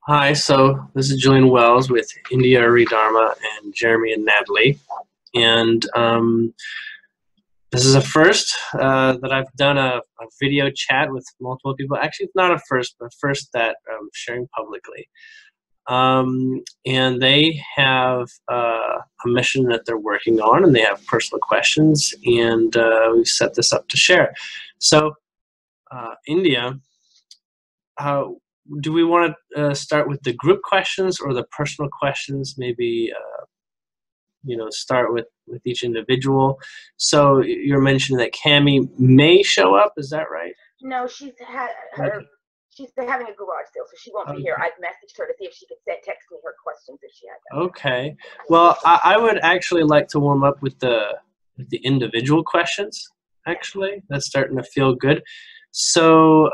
Hi, so this is Julien Wells with Irie Dharma and Jeremy and Natalie. And this is a first that I've done a video chat with multiple people. Actually, it's not a first, but first that I'm sharing publicly. And they have a mission that they're working on, and they have personal questions, and we've set this up to share. So, India, do we want to start with the group questions or the personal questions? Maybe start with each individual. So you're mentioning that Cami may show up. Is that right? No, she's she's having a garage sale, so she won't be here. I've messaged her to see if she could text me her questions if she has them. Okay. Well, I would actually like to warm up with the individual questions. Actually, that's starting to feel good. So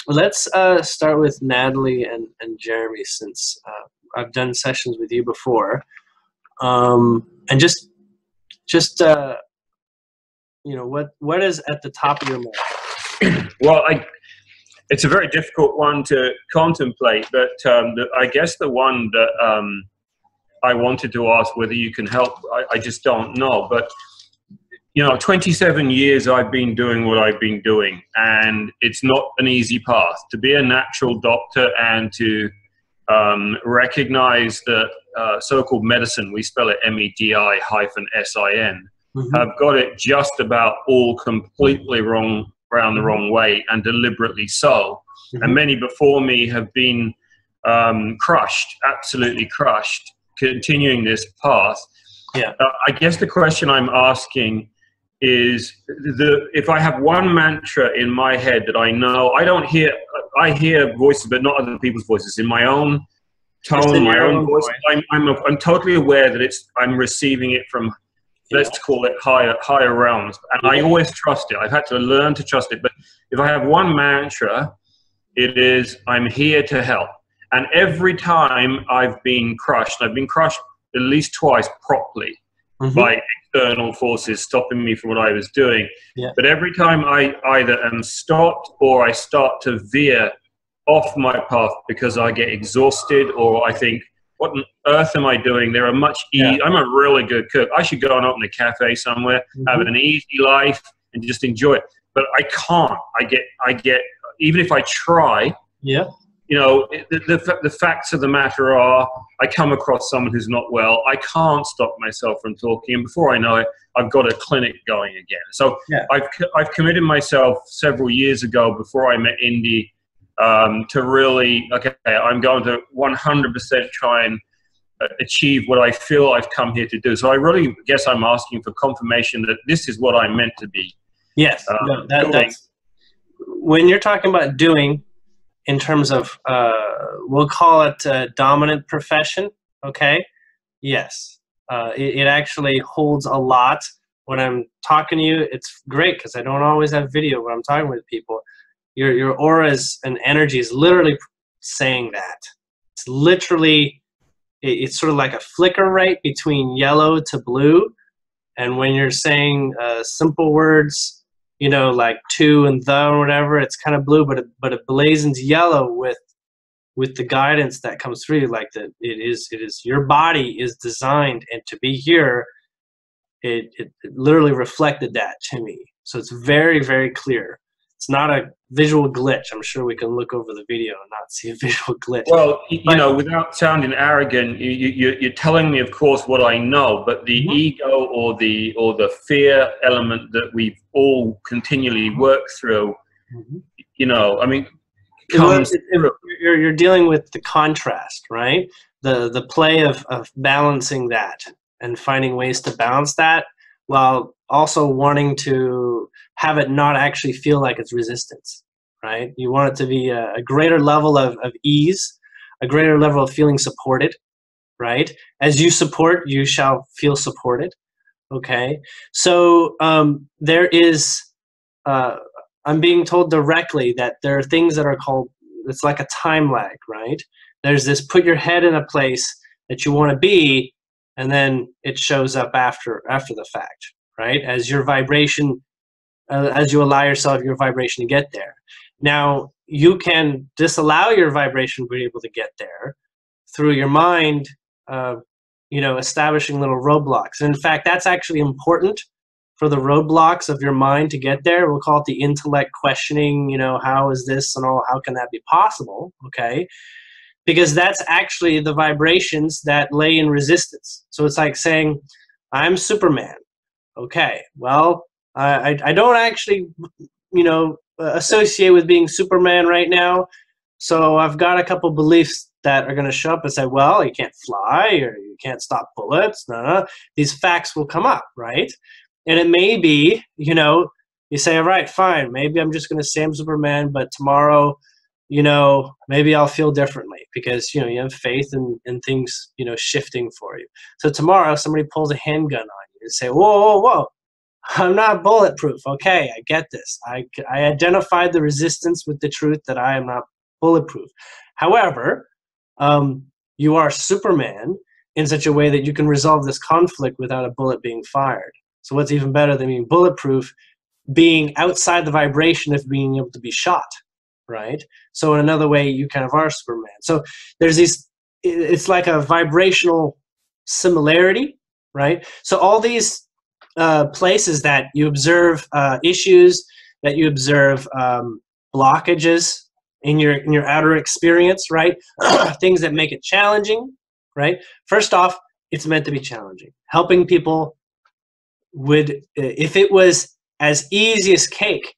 let's start with Natalie and Jeremy, since I've done sessions with you before, and just what is at the top of your mind? Well, it's a very difficult one to contemplate, but I guess the one that I wanted to ask whether you can help, I just don't know. But 27 years I've been doing what I've been doing, and it's not an easy path to be a natural doctor and to recognize that so-called medicine, we spell it MEDI-SIN, have got it just about all completely wrong, around the wrong way, and deliberately so. And many before me have been crushed, absolutely crushed, continuing this path. Yeah. I guess the question I'm asking is, if I have one mantra in my head that I know, I hear voices, but not other people's voices, in my own tone, my own voice. I'm totally aware that I'm receiving it from, let's call it higher realms, and I always trust it. I've had to learn to trust it. But if I have one mantra, it is, I'm here to help. And every time I've been crushed at least twice properly by external forces stopping me from what I was doing. Yeah. But every time I either am stopped or I start to veer off my path because I get exhausted, or I think, what on earth am I doing? There are much easy. I'm a really good cook. I should go and open a cafe somewhere, have an easy life, and just enjoy it. But I can't. I get. Even if I try. Yeah. The facts of the matter are, I come across someone who's not well. I can't stop myself from talking, and before I know it, I've got a clinic going again. So I've committed myself several years ago, before I met Indy, to really, I'm going to 100% try and achieve what I feel I've come here to do. So I really guess I'm asking for confirmation that this is what I'm meant to be. Yes. That's when you're talking about doing, in terms of, we'll call it a dominant profession, okay? Yes. It actually holds a lot. When I'm talking to you, it's great because I don't always have video when I'm talking with people. Your auras and energy is literally saying that. It's literally, it's sort of like a flicker rate between yellow to blue. And when you're saying simple words, like to and the or whatever, it's kind of blue, but it blazons yellow with the guidance that comes through. Like that, it is your body is designed, and to be here, it literally reflected that to me. So it's very, very clear. It's not a visual glitch. I'm sure we can look over the video and not see a visual glitch. Well, without sounding arrogant, you're telling me, of course, what I know, but the ego or the fear element that we've all continually worked through, comes through. You're dealing with the contrast, right? The play of balancing that and finding ways to balance that, while also wanting to have it not actually feel like it's resistance, right? You want it to be a greater level of ease, a greater level of feeling supported, right? As you support, you shall feel supported, okay? So there is, I'm being told directly that there are things that are called, it's like a time lag, right? There's this, put your head in a place that you want to be, and then it shows up after the fact, right? As your vibration, as you allow yourself, your vibration to get there. Now, you can disallow your vibration to be able to get there through your mind, you know, establishing little roadblocks. And in fact, that's actually important for the roadblocks of your mind to get there. We'll call it the intellect questioning, you know, how is this and all, how can that be possible? Okay. Because that's actually the vibrations that lay in resistance. So it's like saying, I'm Superman. Okay, well, I don't actually, you know, associate with being Superman right now. So I've got a couple beliefs that are going to show up and say, well, you can't fly, or you can't stop bullets. No. These facts will come up, right? And it may be, you know, you say, all right, fine, maybe I'm just going to say I'm Superman, but tomorrow, you know, maybe I'll feel differently because, you know, you have faith in things, you know, shifting for you. So tomorrow somebody pulls a handgun on you and say, whoa, I'm not bulletproof. Okay, I get this. I identified the resistance with the truth that I am not bulletproof. However, you are Superman in such a way that you can resolve this conflict without a bullet being fired. So what's even better than being bulletproof? Being outside the vibration of being able to be shot, right? So in another way, you kind of are Superman. So there's these, it's like a vibrational similarity, right? So all these places that you observe issues, that you observe blockages in your outer experience, right? Things that make it challenging, right? First off, it's meant to be challenging. Helping people would, if it was as easy as cake,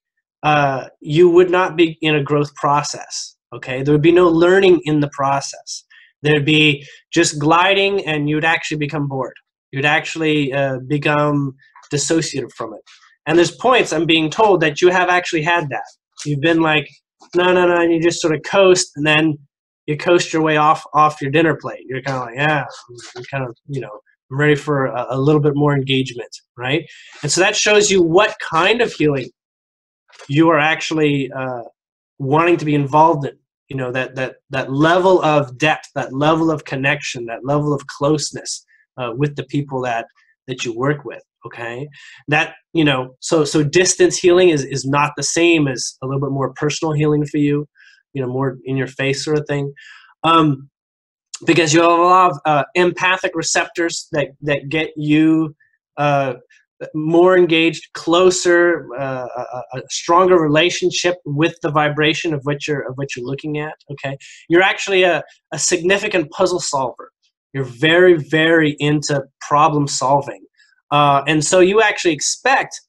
you would not be in a growth process, okay? There would be no learning in the process. There'd be just gliding, and you'd actually become bored. You'd actually become dissociative from it. And there's points, I'm being told, that you have actually had that. You've been like, no, and you just sort of coast, and then you coast your way off your dinner plate. You're kind of like, yeah, I'm kind of, you know, I'm ready for a little bit more engagement, right? And so that shows you what kind of healing you are actually wanting to be involved in. You know, that level of depth, that level of connection, that level of closeness with the people that you work with. Okay, that, you know, so distance healing is not the same as a little bit more personal healing for you. You know, more in your face sort of thing. Because you have a lot of empathic receptors that get you more engaged, closer, a stronger relationship with the vibration of what you're looking at. Okay, you're actually a significant puzzle solver. You're very, very into problem solving, and so you actually expect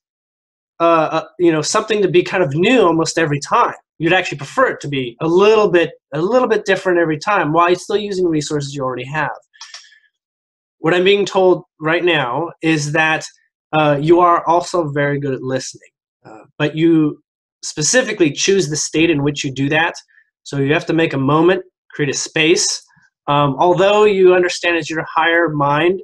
you know, something to be kind of new almost every time. You'd actually prefer it to be a little bit different every time, while you're still using resources you already have. What I'm being told right now is that you are also very good at listening, but you specifically choose the state in which you do that. So you have to make a moment, create a space. Although you understand as your higher mind,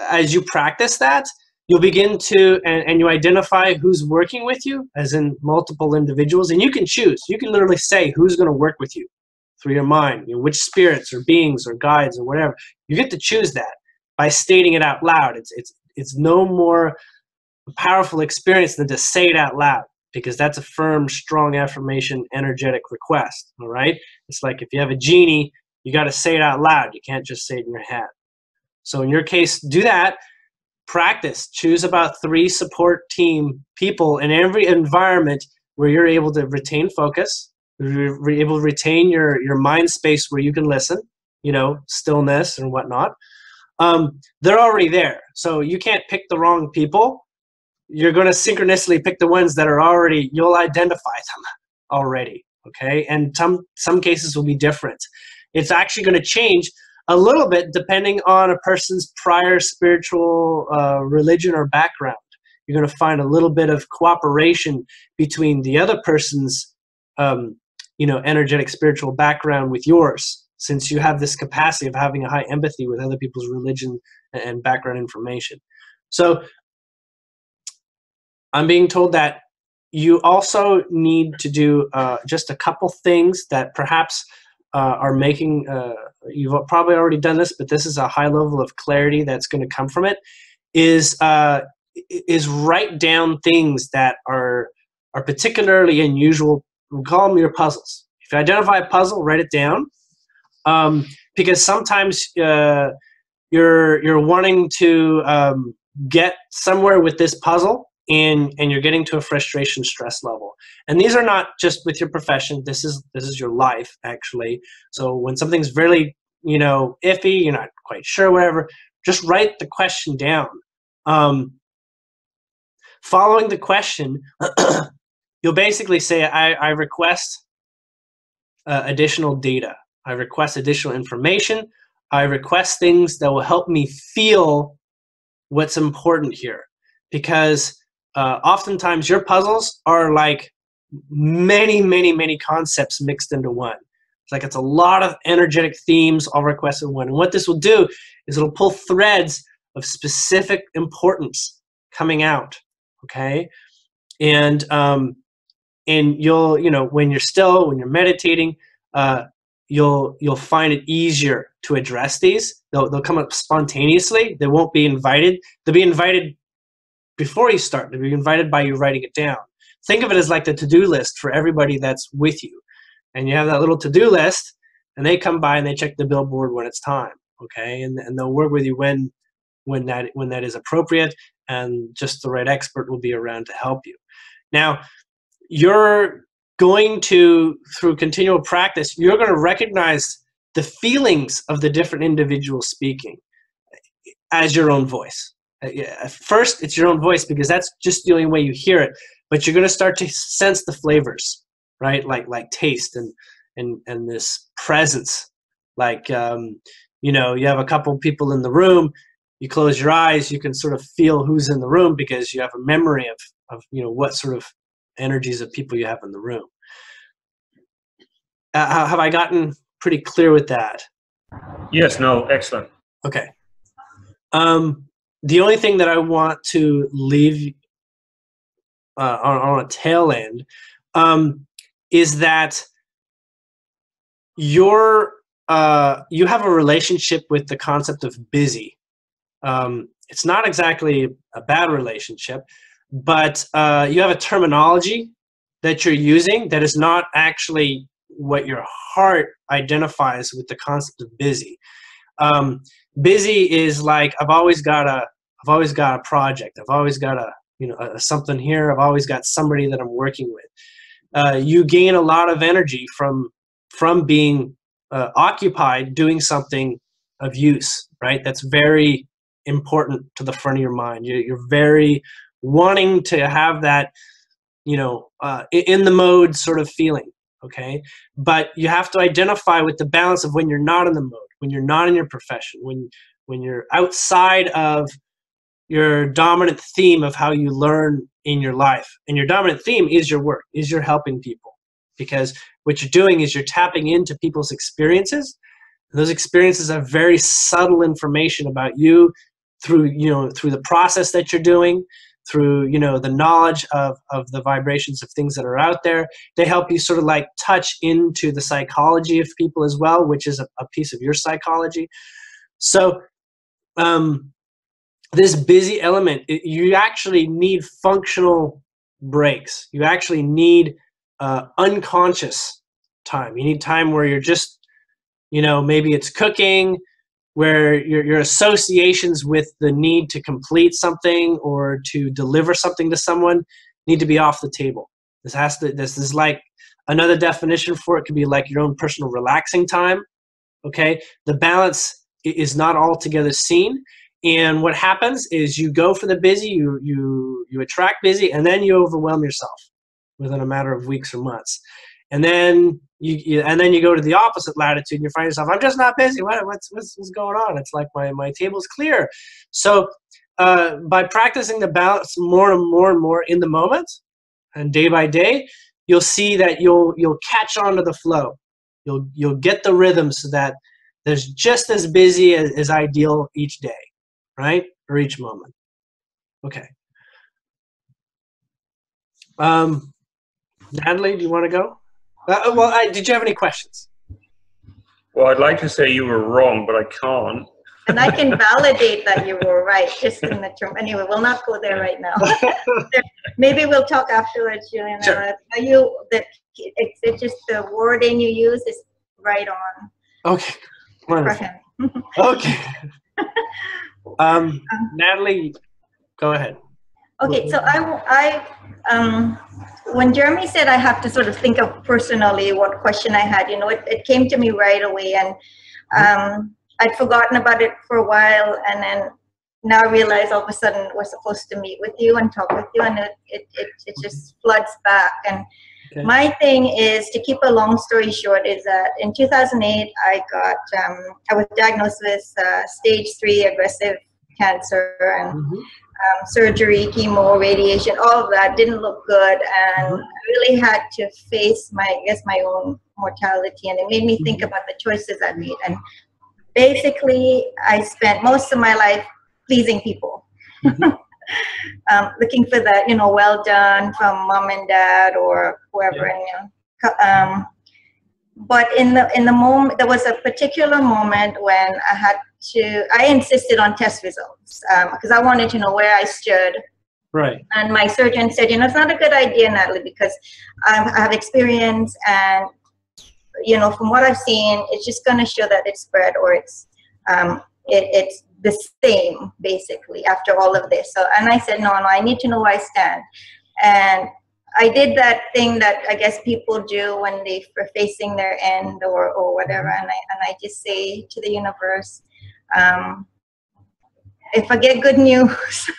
as you practice that, you'll begin to, and you identify who's working with you, as in multiple individuals, and you can choose. You can literally say who's going to work with you through your mind, you know, which spirits or beings or guides or whatever. You get to choose that by stating it out loud. It's no more powerful experience than to say it out loud, because that's a firm, strong affirmation, energetic request. All right. It's like if you have a genie, you got to say it out loud. You can't just say it in your head. So in your case, do that. Practice. Choose about 3 support team people in every environment where you're able to retain focus, you're able to retain your mind space where you can listen, you know, stillness and whatnot. They're already there. So you can't pick the wrong people. You're going to synchronously pick the ones that are already, you'll identify them already. Okay. And some cases will be different. It's actually going to change a little bit depending on a person's prior spiritual religion or background. You're going to find a little bit of cooperation between the other person's you know, energetic spiritual background with yours, since you have this capacity of having a high empathy with other people's religion and background information. So I'm being told that you also need to do just a couple things that perhaps are making, you've probably already done this, but this is a high level of clarity that's going to come from it, is write down things that are particularly unusual we call them your puzzles. If you identify a puzzle, write it down, because sometimes you're wanting to get somewhere with this puzzle, and you're getting to a frustration stress level. And these are not just with your profession. This is your life, actually. So when something's really, iffy, you're not quite sure, whatever, just write the question down. Following the question, you'll basically say, I request additional data. I request additional information. I request things that will help me feel what's important here. Because oftentimes your puzzles are like many, many, many concepts mixed into one. It's like it's a lot of energetic themes all requested in one. And what this will do is it'll pull threads of specific importance coming out. Okay, and you'll, when you're meditating, you'll find it easier to address these. They'll come up spontaneously. They won't be invited. They'll be invited before you start. They'll be invited by you writing it down. Think of it as like the to-do list for everybody that's with you, and you have that little to-do list, and they come by and they check the billboard when it's time. Okay, and they'll work with you when that is appropriate, and just the right expert will be around to help you. Now, you're going to, through continual practice, you're going to recognize the feelings of the different individuals speaking as your own voice. First, it's your own voice, because that's just the only way you hear it. But you're going to start to sense the flavors, right? Like taste and this presence. Like, you have a couple people in the room. You close your eyes, you can sort of feel who's in the room, because you have a memory of what sort of energies of people you have in the room. Have I gotten pretty clear with that? Yes, no, excellent. Okay. The only thing that I want to leave on a tail end is that you have a relationship with the concept of busy. It's not exactly a bad relationship, but you have a terminology that you're using that is not actually what your heart identifies with the concept of busy. Busy is like, I've always got a project. I've always got something here. I've always got somebody that I'm working with. You gain a lot of energy from being occupied doing something of use, right? That's very important to the front of your mind. You're very wanting to have that, in the mode sort of feeling, okay? But you have to identify with the balance of when you're not in the mode, when you're not in your profession, when you're outside of your dominant theme of how you learn in your life. And your dominant theme is your work, is you're helping people. Because what you're doing is you're tapping into people's experiences. Those experiences have very subtle information about you through the process that you're doing, through, the knowledge of the vibrations of things that are out there. They help you sort of like touch into the psychology of people as well, which is a piece of your psychology. So this busy element, you actually need functional breaks. You actually need unconscious time. You need time where you're just, maybe it's cooking, where your associations with the need to complete something or to deliver something to someone need to be off the table. This is like another definition for it could be like your own personal relaxing time. Okay, the balance is not altogether seen, and what happens is you go for the busy, you attract busy, and then you overwhelm yourself within a matter of weeks or months. And then you go to the opposite latitude and you find yourself, I'm just not busy. What's going on? It's like my table's clear. So by practicing the balance more and more and more in the moment and day by day, you'll see that you'll catch on to the flow. You'll get the rhythm so that there's just as busy as ideal each day, right? Or each moment. Okay. Natalie, do you want to go? Did you have any questions? Well, I'd like to say you were wrong, but I can't. And I can validate that you were right, just in the term. Anyway, we'll not go there right now. Maybe we'll talk afterwards, Julien. Sure. Are you that it's just the wording you use is right on. Okay. Wonderful. For him. Okay. Natalie, go ahead. Okay, so when Jeremy said I have to sort of think of personally what question I had, it came to me right away, and I'd forgotten about it for a while, and then now I realize all of a sudden we're supposed to meet with you and talk with you, and it just floods back. And okay. My thing is, to keep a long story short, is that in 2008 I was diagnosed with stage 3 aggressive cancer, and surgery, chemo, radiation, all of that didn't look good, and I really had to face my own mortality, and it made me think about the choices I made. And basically, I spent most of my life pleasing people, looking for that, well done from mom and dad or whoever. And, but in the moment, there was a particular moment when I insisted on test results because I wanted to know where I stood. Right. And my surgeon said, it's not a good idea, Natalie, because I have experience, and from what I've seen, it's just going to show that it's spread, or it's the same basically after all of this. So, and I said, no, I need to know where I stand. And I did that thing that I guess people do when they are facing their end or whatever, and I just say to the universe, if I get good news,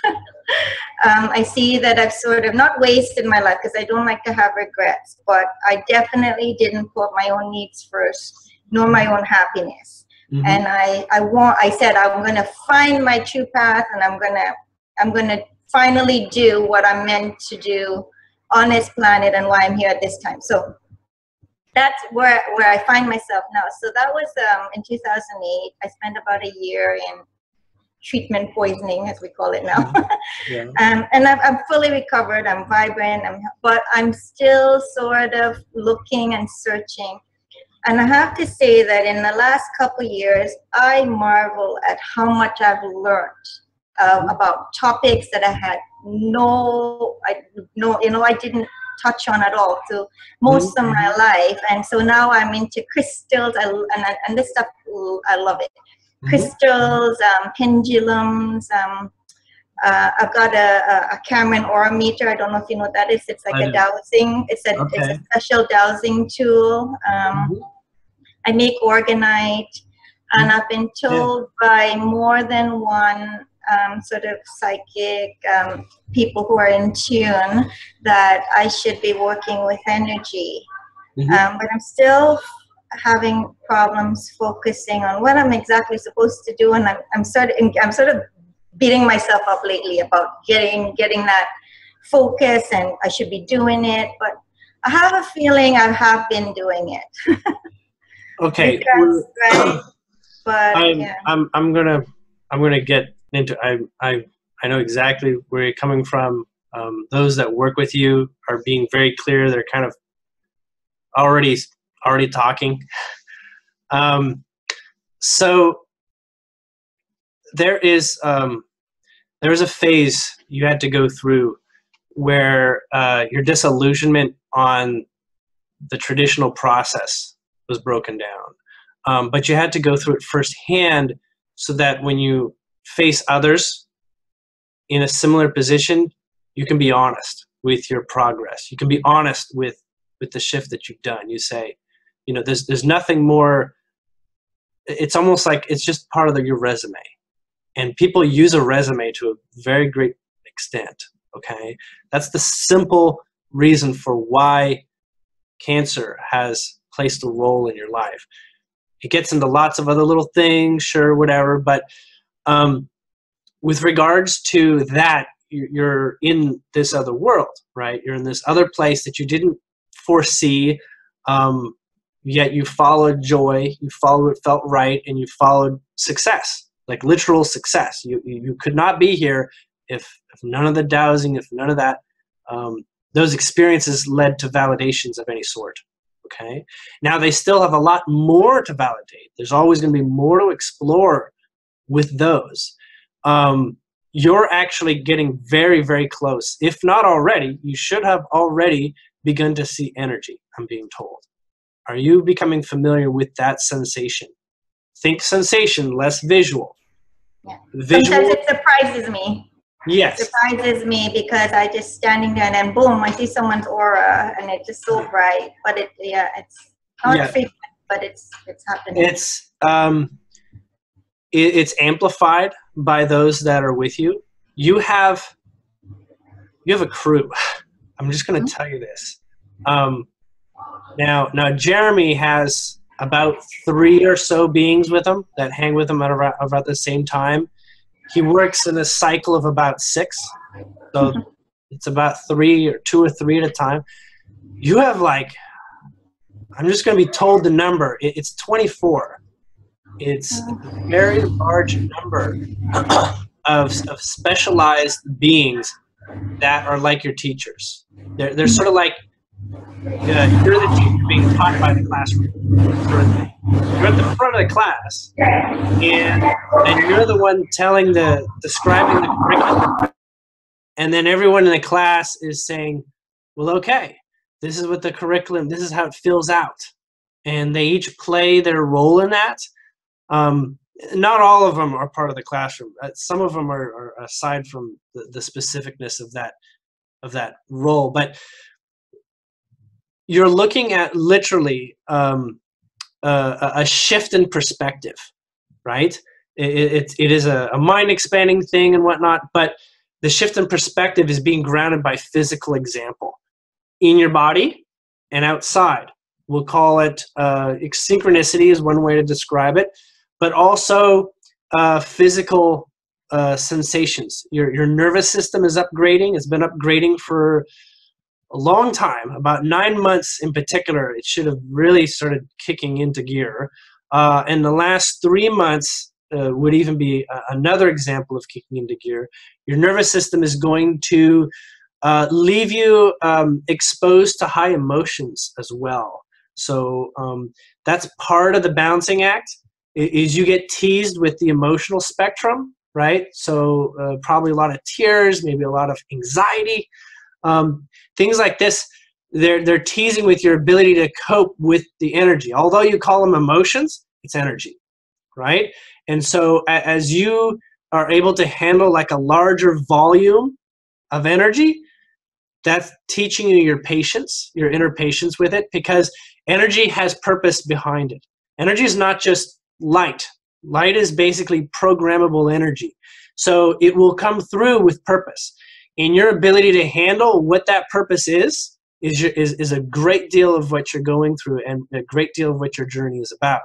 I see that I've sort of not wasted my life, because I don't like to have regrets, but I definitely didn't put my own needs first, nor my own happiness. And I said I'm going to find my true path, and I'm going to finally do what I'm meant to do on this planet and why I'm here at this time. So that's where I find myself now. So that was in 2008. I spent about a year in treatment poisoning, as we call it now. And I'm fully recovered. I'm vibrant, but I'm still sort of looking and searching. And I have to say that in the last couple of years, I marvel at how much I've learned about topics that I had I didn't touch on at all to most of my life. And so now I'm into crystals, and this stuff, I love it. Crystals, pendulums. I've got a Cameron aura meter. I don't know if you know what that is. It's like a dowsing. It's a special dowsing tool. I make organite, and I've been told by more than one sort of psychic people who are in tune that I should be working with energy. But I'm still having problems focusing on what I'm exactly supposed to do, and I'm sort of beating myself up lately about getting that focus, and I should be doing it, but I have a feeling I have been doing it. Okay. Right? But I'm gonna get into. I know exactly where you're coming from. Those that work with you are being very clear. They're kind of already talking. So there is a phase you had to go through where your disillusionment on the traditional process was broken down. But you had to go through it firsthand so that when you face others in a similar position, you can be honest with your progress. You can be honest with the shift that you've done. You say, there's nothing more. It's almost like it's just part of your resume. And people use a resume to a very great extent, okay? That's the simple reason for why cancer has placed a role in your life. It gets into lots of other little things, sure, whatever, but with regards to that, you're in this other world, right? You're in this other place that you didn't foresee, yet you followed joy, you followed what felt right, and you followed success. Like literal success. You could not be here if none of the dowsing, if none of that, those experiences led to validations of any sort. Okay. Now they still have a lot more to validate. There's always going to be more to explore with those, you're actually getting very, very close. If not already, you should have already begun to see energy, I'm being told. Are you becoming familiar with that sensation? Think sensation, less visual. Yeah. Visual. Sometimes it surprises me. Yes. It surprises me because I just standing there and then boom, I see someone's aura and it's just so bright. But it's not frequent, but it's happening. It's amplified by those that are with you. You have a crew. I'm just going to tell you this. Now Jeremy has about 3 or so beings with him that hang with him at about the same time. He works in a cycle of about 6. So it's about 2 or 3 at a time. You have like, I'm just going to be told the number. It's 24. It's a very large number of specialized beings that are like your teachers. They're sort of like, you're the teacher being taught by the classroom. Sort of thing. You're at the front of the class, and you're the one describing the curriculum. And then everyone in the class is saying, well, okay, this is what the curriculum, this is how it fills out. And they each play their role in that. Not all of them are part of the classroom. Some of them are aside from the specificness of that role. But you're looking at literally a shift in perspective, right? It is a mind-expanding thing and whatnot, but the shift in perspective is being grounded by physical example in your body and outside. We'll call it synchronicity is one way to describe it, but also physical sensations. Your nervous system is upgrading. It's been upgrading for a long time, about 9 months in particular. It should have really started kicking into gear. And the last 3 months would even be another example of kicking into gear. Your nervous system is going to leave you exposed to high emotions as well. So that's part of the balancing act, is you get teased with the emotional spectrum, right? So probably a lot of tears, maybe a lot of anxiety. Things like this, they're teasing with your ability to cope with the energy. Although you call them emotions, it's energy, right? And so as you are able to handle like a larger volume of energy, that's teaching you your patience, your inner patience with it, because energy has purpose behind it. Energy is not just light. Light is basically programmable energy. So it will come through with purpose. And your ability to handle what that purpose is a great deal of what you're going through and a great deal of what your journey is about.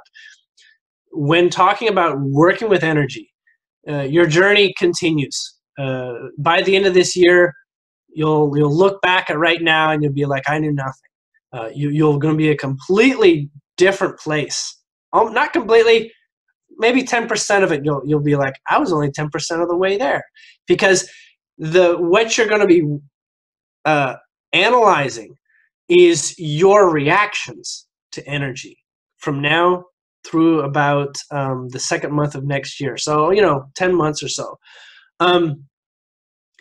When talking about working with energy, your journey continues. By the end of this year, you'll look back at right now and you'll be like, I knew nothing. You're going to be a completely different place. Not completely, maybe 10% of it. You'll be like, I was only 10% of the way there, because what you're going to be analyzing is your reactions to energy from now through about the second month of next year. So 10 months or so. And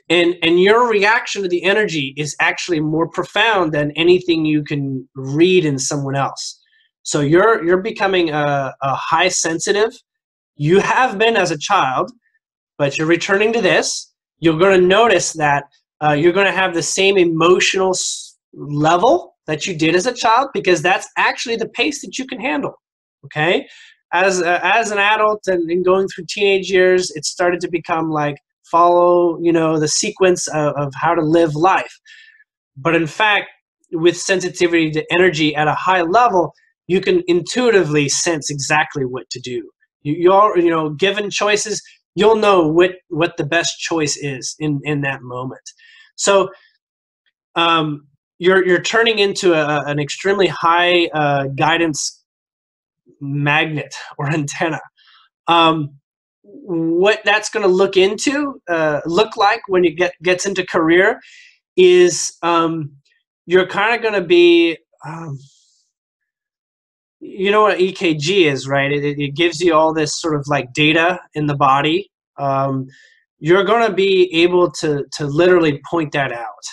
your reaction to the energy is actually more profound than anything you can read in someone else. So you're becoming a high sensitive. You have been as a child, but you're returning to this. You're going to notice that you're going to have the same emotional level that you did as a child, because that's actually the pace that you can handle. Okay, as an adult and going through teenage years, it started to become like follow the sequence of how to live life. But in fact, with sensitivity to energy at a high level, you can intuitively sense exactly what to do. You're given choices, you'll know what the best choice is in that moment. So you're turning into an extremely high guidance magnet or antenna. What that's going to look like when it gets into career is you're kind of going to be you know what EKG is, right? It gives you all this sort of like data in the body. You're going to be able to literally point that out.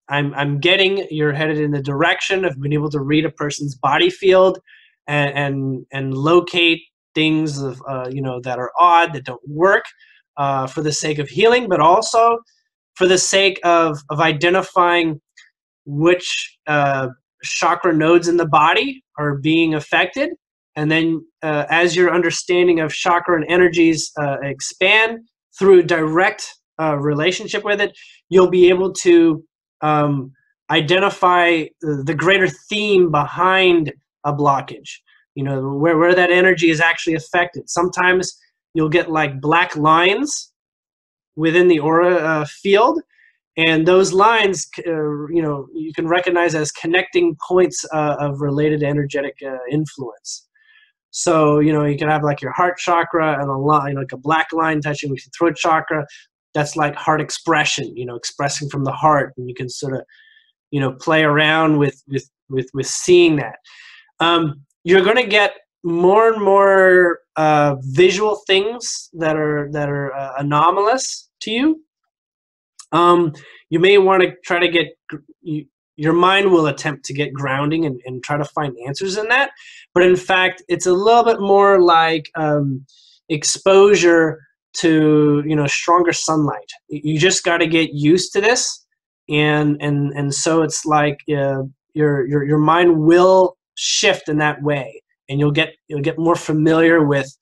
I'm getting you're headed in the direction of being able to read a person's body field and locate things of you know, that are odd, that don't work, for the sake of healing, but also for the sake of identifying which chakra nodes in the body are being affected. And then as your understanding of chakra and energies expand through direct relationship with it, you'll be able to identify the greater theme behind a blockage, you know, where that energy is actually affected. Sometimes you'll get like black lines within the aura field, and those lines, you know, you can recognize as connecting points of related energetic influence. So, you know, you can have like your heart chakra and a line, like a black line touching with your throat chakra. That's like heart expression, you know, expressing from the heart, and you can sort of, you know, play around with seeing that. You're going to get more and more visual things that are anomalous to you. You may want to try to get, your mind will attempt to get grounding and try to find answers in that. But in fact, it's a little bit more like exposure to, you know, stronger sunlight. You just got to get used to this. And so it's like your mind will shift in that way, and you'll get more familiar with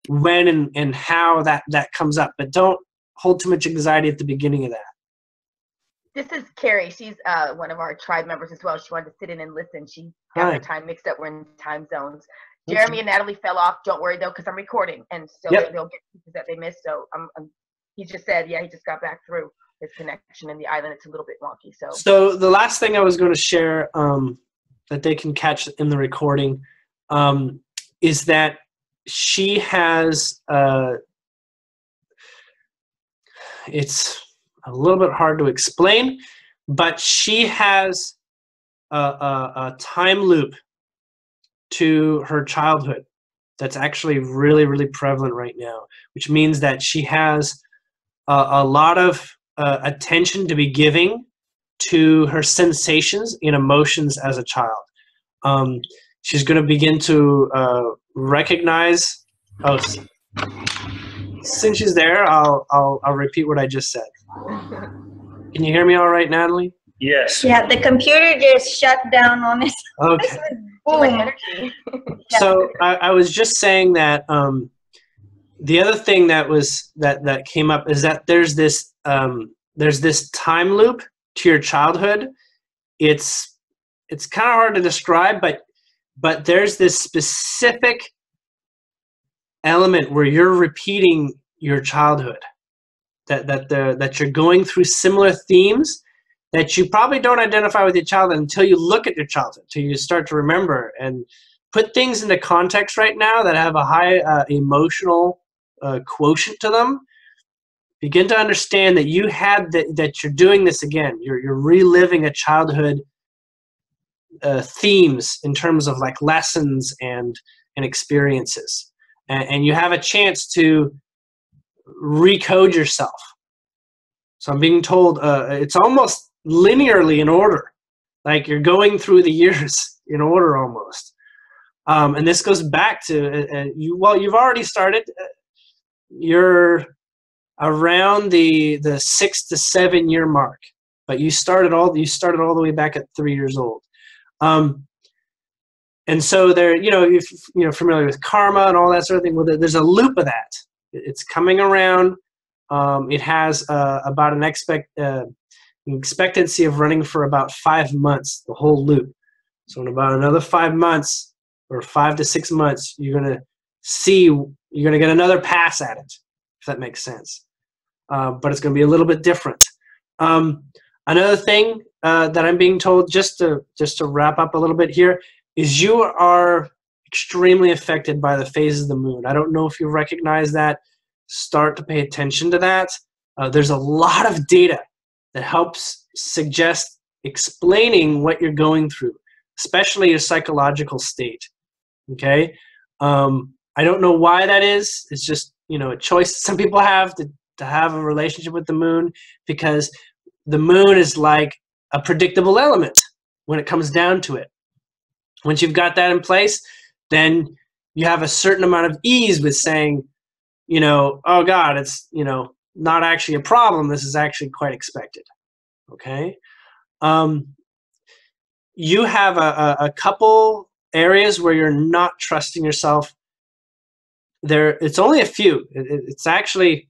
when and how that comes up. But don't hold too much anxiety at the beginning of that. This is Cary. She's one of our tribe members as well. She wanted to sit in and listen. She got her time mixed up. We're in time zones. Jeremy and Natalie fell off. Don't worry though, because I'm recording, and so they'll get pieces that they missed. So he just said, yeah, he just got back through his connection in the island. It's a little bit wonky. So the last thing I was going to share that they can catch in the recording is that she has it's a little bit hard to explain, but she has a time loop to her childhood that's actually really, really prevalent right now, which means that she has a lot of attention to be giving to her sensations and emotions as a child. She's going to begin to recognize. Oh, since she's there, I'll repeat what I just said. Can you hear me all right, Natalie? Yes. Yeah, the computer just shut down on us. Okay. Boom. So I was just saying that the other thing that came up is that there's this time loop to your childhood. It's kind of hard to describe, but there's this specific element where you're repeating your childhood, that you're going through similar themes that you probably don't identify with your childhood until you look at your childhood, until you start to remember and put things into context right now that have a high emotional quotient to them. Begin to understand that you had that you're doing this again. You're reliving a childhood themes in terms of like lessons and experiences, and you have a chance to recode yourself. So I'm being told it's almost linearly in order, like you're going through the years in order almost. And this goes back to you've already started. You're around the 6 to 7 year mark, but you started all the way back at 3 years old. And so there, you're familiar with karma and all that sort of thing. Well, there's a loop of that. It's coming around. It has about an expectancy of running for about 5 months, the whole loop. So in about another 5 months or 5 to 6 months, you're going to get another pass at it, if that makes sense. But it's going to be a little bit different. Another thing that I'm being told, just to wrap up a little bit here, is you are extremely affected by the phases of the moon. I don't know if you recognize that. Start to pay attention to that. There's a lot of data that helps suggest explaining what you're going through. especially your psychological state. Okay. I don't know why that is. It's just, you know, a choice some people have to have a relationship with the moon, because the moon is like a predictable element when it comes down to it. Once you've got that in place, then you have a certain amount of ease with saying, you know, oh God, it's, you know, not actually a problem. This is actually quite expected. Okay. You have a couple areas where you're not trusting yourself. It's only a few. It's actually,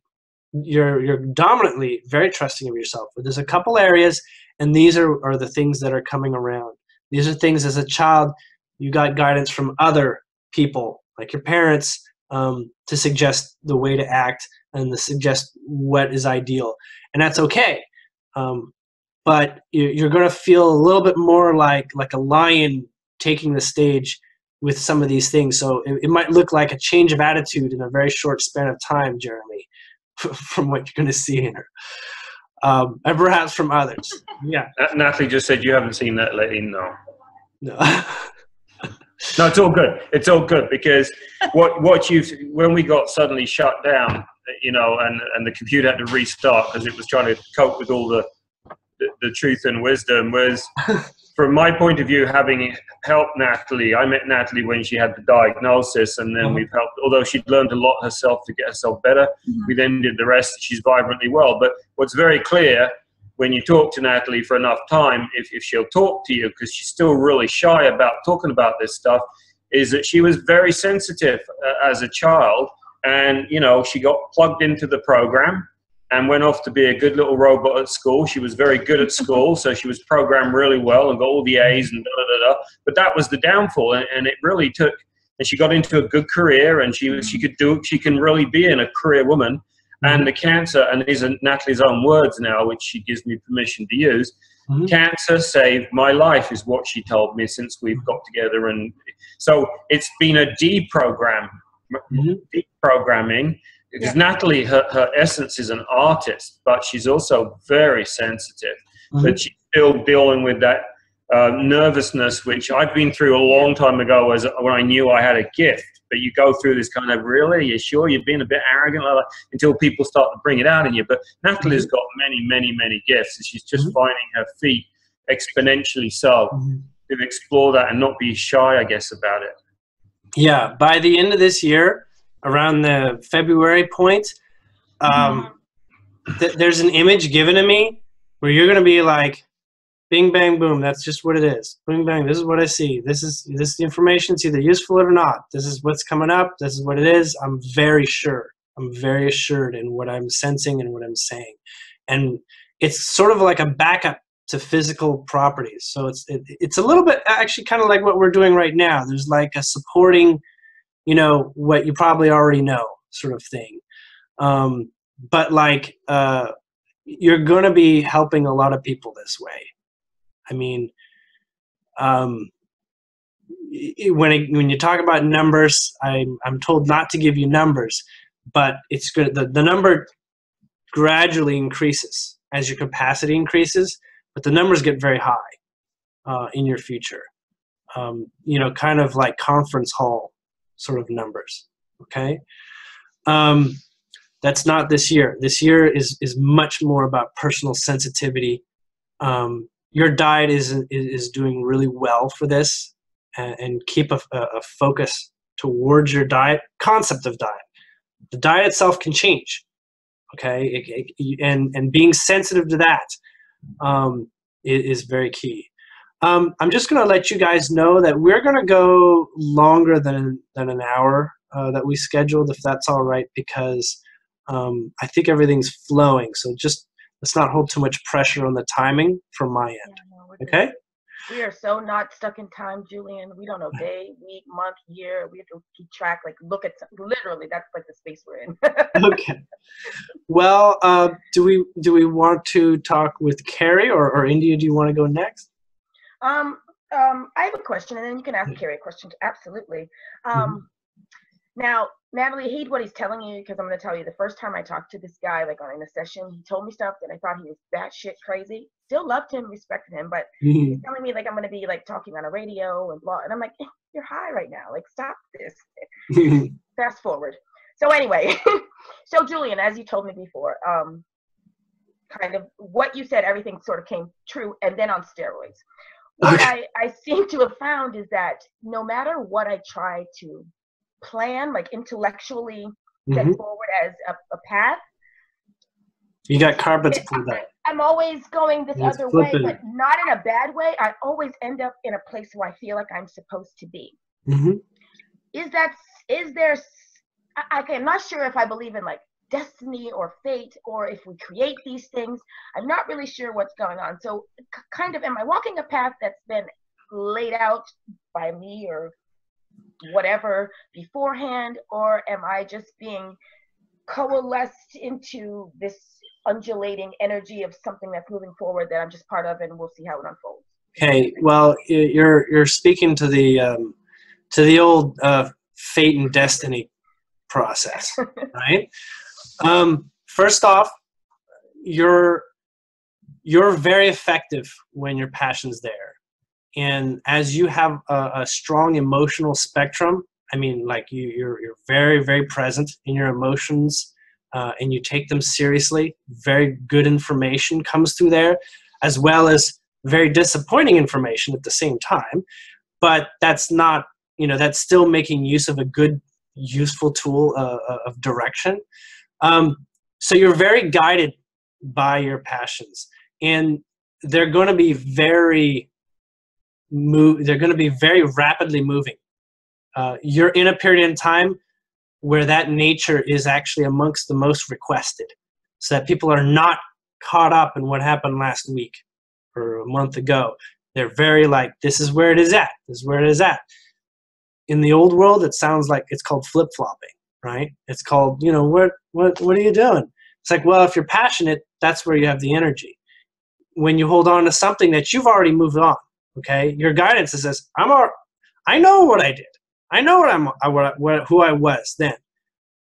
you're dominantly very trusting of yourself. But there's a couple areas, and these are the things that are coming around. These are things as a child you got guidance from other people, like your parents, to suggest the way to act and to suggest what is ideal. And that's okay. But you're going to feel a little bit more like a lion taking the stage with some of these things. So it might look like a change of attitude in a very short span of time, Jeremy, from what you're going to see here. And perhaps from others. Yeah. Natalie just said you haven't seen that lately. No. No, it's all good. It's all good, because when we got suddenly shut down, you know, and the computer had to restart because it was trying to cope with all the truth and wisdom, was, from my point of view, having helped Natalie. I met Natalie when she had the diagnosis, and then we've helped, although she'd learned a lot herself to get herself better, we then did the rest. She's vibrantly well. But what's very clear, when you talk to Natalie for enough time, if she'll talk to you, because she's still really shy about talking about this stuff, is that she was very sensitive as a child. And, you know, she got plugged into the program and went off to be a good little robot at school. She was very good at school, so she was programmed really well and got all the A's and da-da-da-da. But that was the downfall, and it really took, and she got into a good career, and she can really be a career woman. And the cancer, and these are Natalie's own words now, which she gives me permission to use, cancer saved my life, is what she told me since we've got together. And so it's been a deprogramming, because Natalie, her essence is an artist, but she's also very sensitive. But she's still dealing with that nervousness, which I've been through a long time ago when I knew I had a gift. But you go through this kind of, really, are you sure you're being a bit arrogant, like, until people start to bring it out in you. But Natalie's got many, many, many gifts, and she's just finding her feet exponentially so to explore that and not be shy, I guess, about it. Yeah, by the end of this year, around the February point, there's an image given to me where you're going to be like, bing, bang, boom. That's just what it is. Bing, bang. This is what I see. This is the information. It's either useful or not. This is what's coming up. This is what it is. I'm very sure. I'm very assured in what I'm sensing and what I'm saying. And it's sort of like a backup to physical properties. So it's a little bit actually kind of like what we're doing right now. There's like a supporting, you know, what you probably already know sort of thing. But like, you're going to be helping a lot of people this way. I mean, when you talk about numbers, I'm told not to give you numbers, but it's good. The number gradually increases as your capacity increases, but the numbers get very high in your future. You know, kind of like conference hall sort of numbers. Okay, that's not this year. This year is much more about personal sensitivity. Your diet is doing really well for this, and keep a focus towards your diet, concept of diet. The diet itself can change, okay? And being sensitive to that is very key. I'm just going to let you guys know that we're going to go longer than an hour that we scheduled, if that's all right, because I think everything's flowing. So just let's not hold too much pressure on the timing from my end. Yeah, no, okay? We are so not stuck in time, Julien. We don't know day, week, month, year. We have to keep track, like look at, literally, that's like the space we're in. Okay. Well, do we want to talk with Cary or India? Do you want to go next? I have a question, and then you can ask Cary a question. Absolutely. Now, Natalie, heed what he's telling you, because I'm going to tell you, the first time I talked to this guy, like in a session, he told me stuff that I thought he was batshit crazy. Still loved him, respected him, but he's telling me like I'm going to be like talking on a radio and blah, and I'm like, you're high right now. Like, stop this. Fast forward. So anyway, so Julien, as you told me before, kind of what you said, everything sort of came true, and then on steroids. What I seem to have found is that no matter what I try to plan, like intellectually set forward as a path, you got carpets pulled up. I'm always going this other way, but not in a bad way. I always end up in a place where I feel like I'm supposed to be. Is there, I'm not sure if I believe in like destiny or fate, or if we create these things. I'm not really sure what's going on. So kind of, am I walking a path that's been laid out by me or whatever beforehand, or am I just being coalesced into this undulating energy of something that's moving forward that I'm just part of, and we'll see how it unfolds? Okay, well, you're speaking to the old fate and destiny process, right? First off, you're very effective when your passion's there. And as you have a strong emotional spectrum, I mean, like you're very, very present in your emotions, and you take them seriously. Very good information comes through there, as well as very disappointing information at the same time. But that's not, that's still making use of a good, useful tool of direction. So you're very guided by your passions, and they're going to be very rapidly moving. You're in a period in time where that nature is actually amongst the most requested, so that people are not caught up in what happened last week or a month ago. They're very like, this is where it is at. This is where it is at. In the old world, it sounds like it's called flip-flopping, right? It's called, what are you doing? It's like, well, if you're passionate, that's where you have the energy. When you hold on to something that you've already moved on, okay, your guidance says, I know what I did. I know who I was then,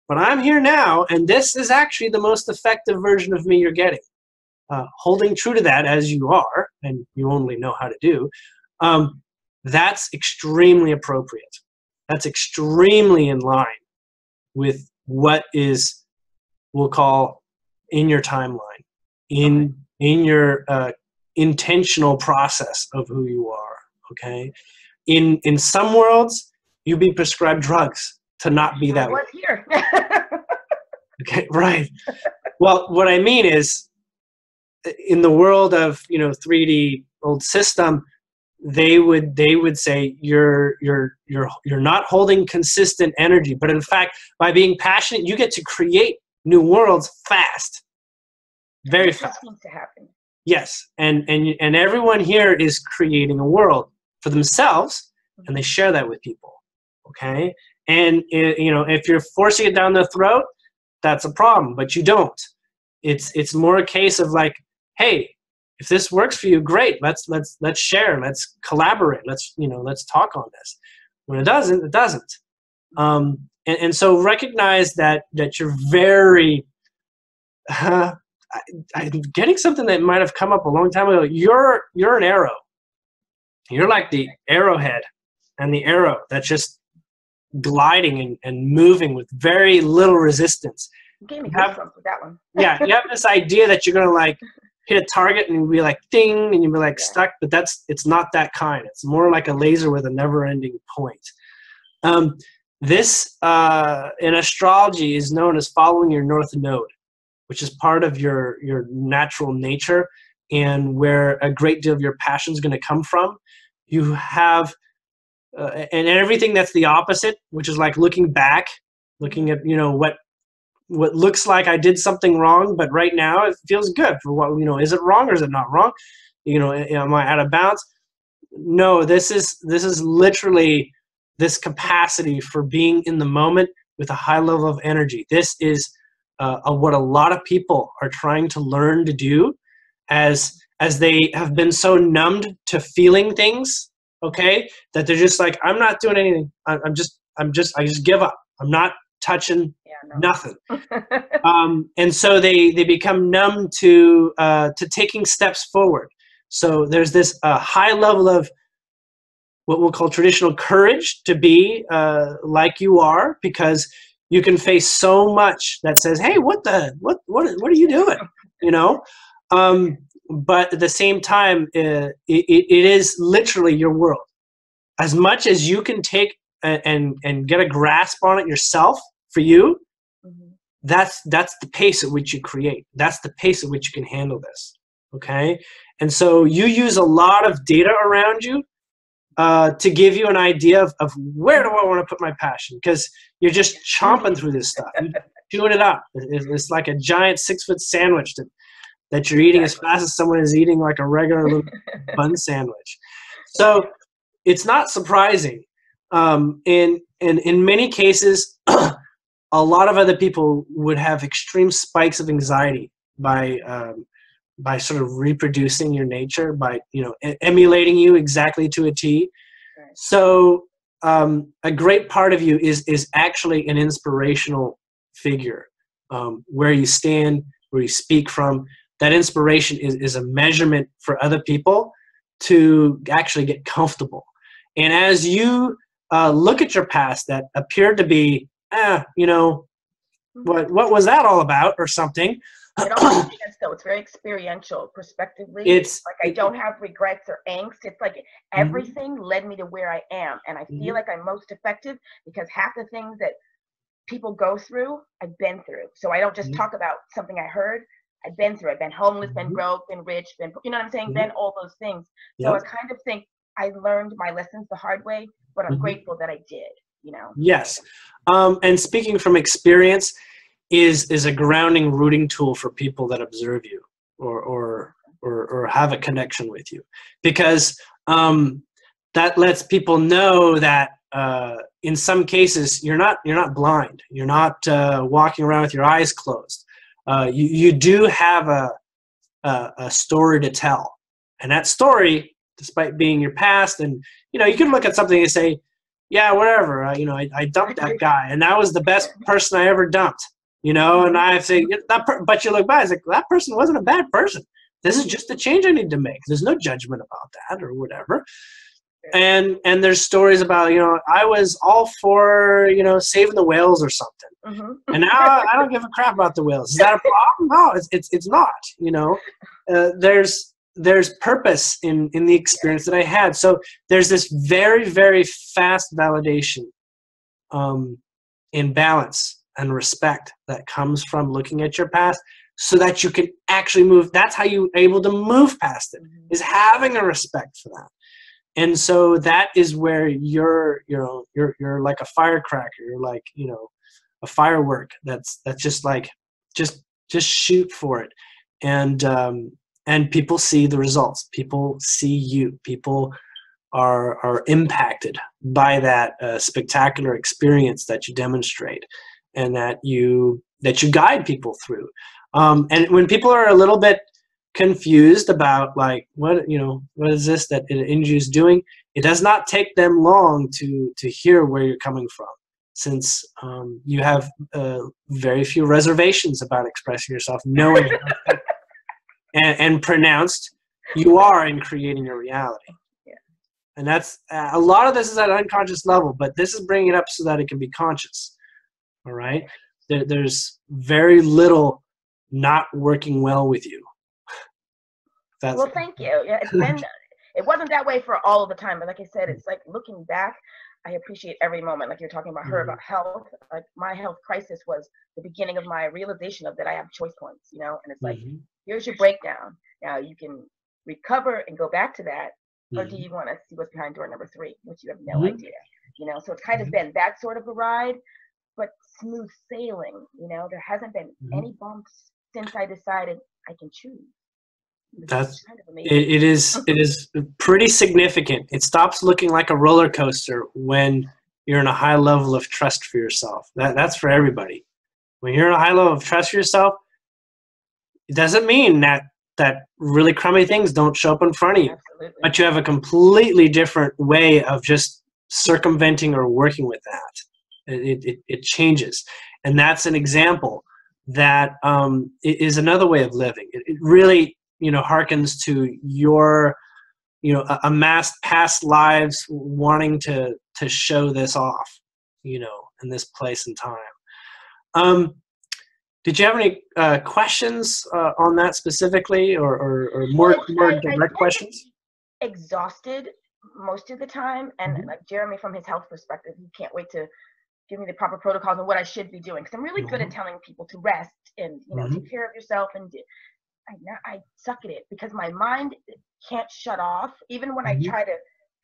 but I'm here now, and this is actually the most effective version of me you're getting. Holding true to that as you are, and you only know how to do, that's extremely appropriate. That's extremely in line with what is, we'll call, in your timeline, in your intentional process of who you are. Okay, in some worlds, you'd be prescribed drugs to not be that way. Here. Okay, right. Well, what I mean is, in the world of 3D old system, they would say you're not holding consistent energy, but in fact, by being passionate, you get to create new worlds fast, very fast. Needs to happen. Yes, and everyone here is creating a world for themselves, and they share that with people. Okay, and if you're forcing it down their throat, that's a problem. But you don't. It's more a case of like, hey, if this works for you, great. Let's share. Let's collaborate. Let's talk on this. When it doesn't, it doesn't. And so recognize that you're very. I'm getting something that might have come up a long time ago. You're an arrow. You're like the arrowhead, and the arrow that's just gliding and moving with very little resistance. You gave me goosebumps with that one. Yeah, you have this idea that you're gonna like hit a target and you'll be like ding, and you'll be like stuck, but it's not that kind. It's more like a laser with a never-ending point. This in astrology is known as following your north node, which is part of your natural nature and where a great deal of your passion is going to come from. You have and everything that's the opposite, which is like looking back, looking at what looks like I did something wrong, but right now it feels good. For what is it wrong or is it not wrong? Am I out of bounds? No, this is literally this capacity for being in the moment with a high level of energy. This is what a lot of people are trying to learn to do, as they have been so numbed to feeling things, okay, that they're just like, I'm not doing anything. I just give up. I'm not touching nothing. And so they become numb to taking steps forward. So there's this high level of what we'll call traditional courage to be like you are, because you can face so much that says, hey, what are you doing? You know? But at the same time, it is literally your world. As much as you can take and get a grasp on it yourself for you, that's the pace at which you create. That's the pace at which you can handle this. Okay? And so you use a lot of data around you to give you an idea of where do I want to put my passion, because you're just chomping through this stuff. You're chewing it up. It's like a giant 6-foot sandwich that you're eating as fast as someone is eating like a regular little bun sandwich. So it's not surprising. In many cases, a lot of other people would have extreme spikes of anxiety by sort of reproducing your nature, by emulating you exactly to a T. Right. So a great part of you is actually an inspirational figure, where you stand, where you speak from. That inspiration is a measurement for other people to actually get comfortable. And as you look at your past that appeared to be, what was that all about, or something. It all makes sense, though. It's very experiential, prospectively. It's like I don't have regrets or angst. It's like everything led me to where I am. And I feel like I'm most effective because half the things that people go through, I've been through. So I don't just talk about something I heard. I've been through it. I've been homeless, been broke, been rich, been, you know what I'm saying? Been all those things. So I kind of think I learned my lessons the hard way, but I'm grateful that I did, Yes. And speaking from experience is a grounding, rooting tool for people that observe you or have a connection with you, because that lets people know that in some cases you're not blind. You're not walking around with your eyes closed. You do have a story to tell, and that story, despite being your past, and you can look at something and say, yeah, whatever, I dumped that guy, and that was the best person I ever dumped, and I say but you look back, it's like, that person wasn't a bad person. This is just a change I need to make. There's no judgment about that or whatever. And there's stories about, I was all for, saving the whales or something. And now I don't give a crap about the whales. Is that a problem? No, it's not, there's purpose in the experience that I had. So there's this very, very fast validation in balance and respect that comes from looking at your past, so that you can actually move. That's how you're able to move past it, is having a respect for that. And so that is where you're like a firecracker. You're like, a firework that's just like, just shoot for it. And people see the results. People see you. People are impacted by that spectacular experience that you demonstrate, and that you guide people through. And when people are a little bit confused about, like, what is this that Inju is doing, it does not take them long to hear where you're coming from, since you have very few reservations about expressing yourself, knowing and pronounced you are in creating your reality. And that's a lot of this is at an unconscious level, but this is bringing it up so that it can be conscious. All right, there's very little not working well with you. Well, thank you. Yeah, it wasn't that way for all of the time, but like I said, it's like looking back, I appreciate every moment. Like you're talking about her about health. Like my health crisis was the beginning of my realization of that I have choice points, and it's like, here's your breakdown. Now you can recover and go back to that, or do you want to see what's behind door number 3, which you have no idea, So it's kind of been that sort of a ride, but smooth sailing. There hasn't been any bumps since I decided I can choose. That's kind of amazing. It is pretty significant. It stops looking like a roller coaster when you're in a high level of trust for yourself. That's for everybody. When you're in a high level of trust for yourself, it doesn't mean that really crummy things don't show up in front of you. Absolutely. But you have a completely different way of just circumventing or working with that. It changes. And that's an example that is another way of living. It really, harkens to your, amassed past lives wanting to show this off, in this place and time. Did you have any questions on that specifically, or more direct questions? Exhausted most of the time, and like Jeremy, from his health perspective, he can't wait to give me the proper protocols and what I should be doing, because I'm really good at telling people to rest and take care of yourself, and I suck at it because my mind can't shut off. Even when I try to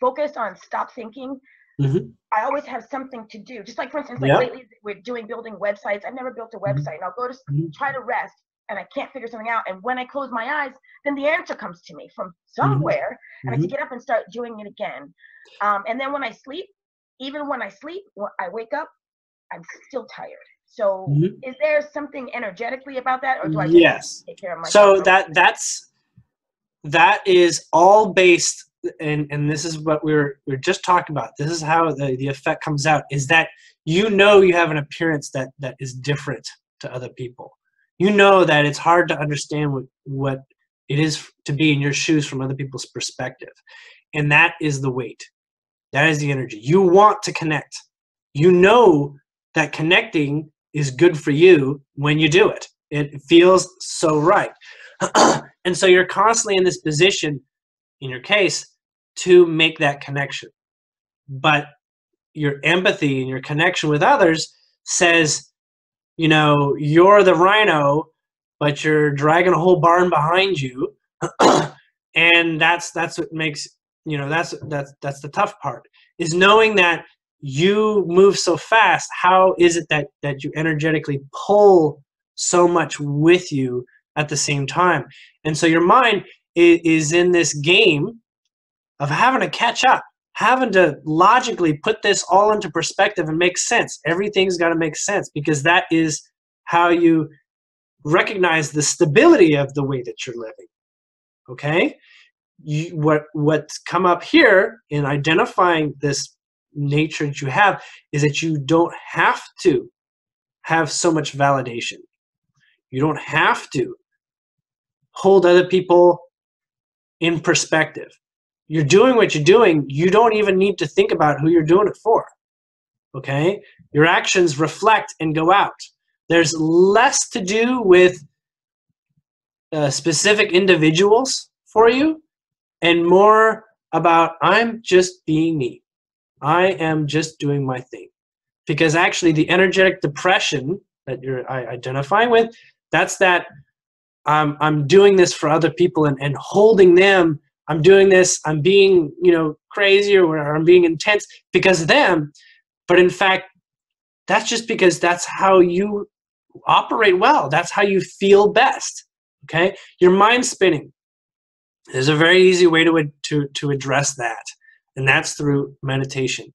focus on stop thinking, I always have something to do. Just like, for instance, lately we're building websites. I've never built a website, and I'll go to try to rest, and I can't figure something out. And when I close my eyes, then the answer comes to me from somewhere, and I have to get up and start doing it again. And then when I sleep, even when I sleep, when I wake up, I'm still tired. So is there something energetically about that, or do I just take care of myself? So that is all based, and this is what we're just talking about. This is how the effect comes out, is that you have an appearance that is different to other people. That it's hard to understand what it is to be in your shoes from other people's perspective. And that is the weight. That is the energy. You want to connect. That connecting is good for you when you do it. It feels so right. And so you're constantly in this position, in your case, to make that connection. But your empathy and your connection with others says, you're the rhino, but you're dragging a whole barn behind you. And that's what makes, that's the tough part, is knowing that you move so fast. How is it that you energetically pull so much with you at the same time? And so your mind is in this game of having to catch up, having to logically put this all into perspective and make sense. Everything's got to make sense, because that is how you recognize the stability of the way that you're living. Okay? What's come up here in identifying this nature that you have is that you don't have to have so much validation. You don't have to hold other people in perspective. You're doing what you're doing. You don't even need to think about who you're doing it for. Okay? Your actions reflect and go out. There's less to do with specific individuals for you, and more about, I'm just being me. I am just doing my thing. Because actually the energetic depression that you're identifying with, that's that I'm doing this for other people and holding them. I'm doing this, I'm being, crazy, or I'm being intense because of them. But in fact, that's just because that's how you operate well. That's how you feel best. Okay? Your mind's spinning. There's a very easy way to address that. And that's through meditation.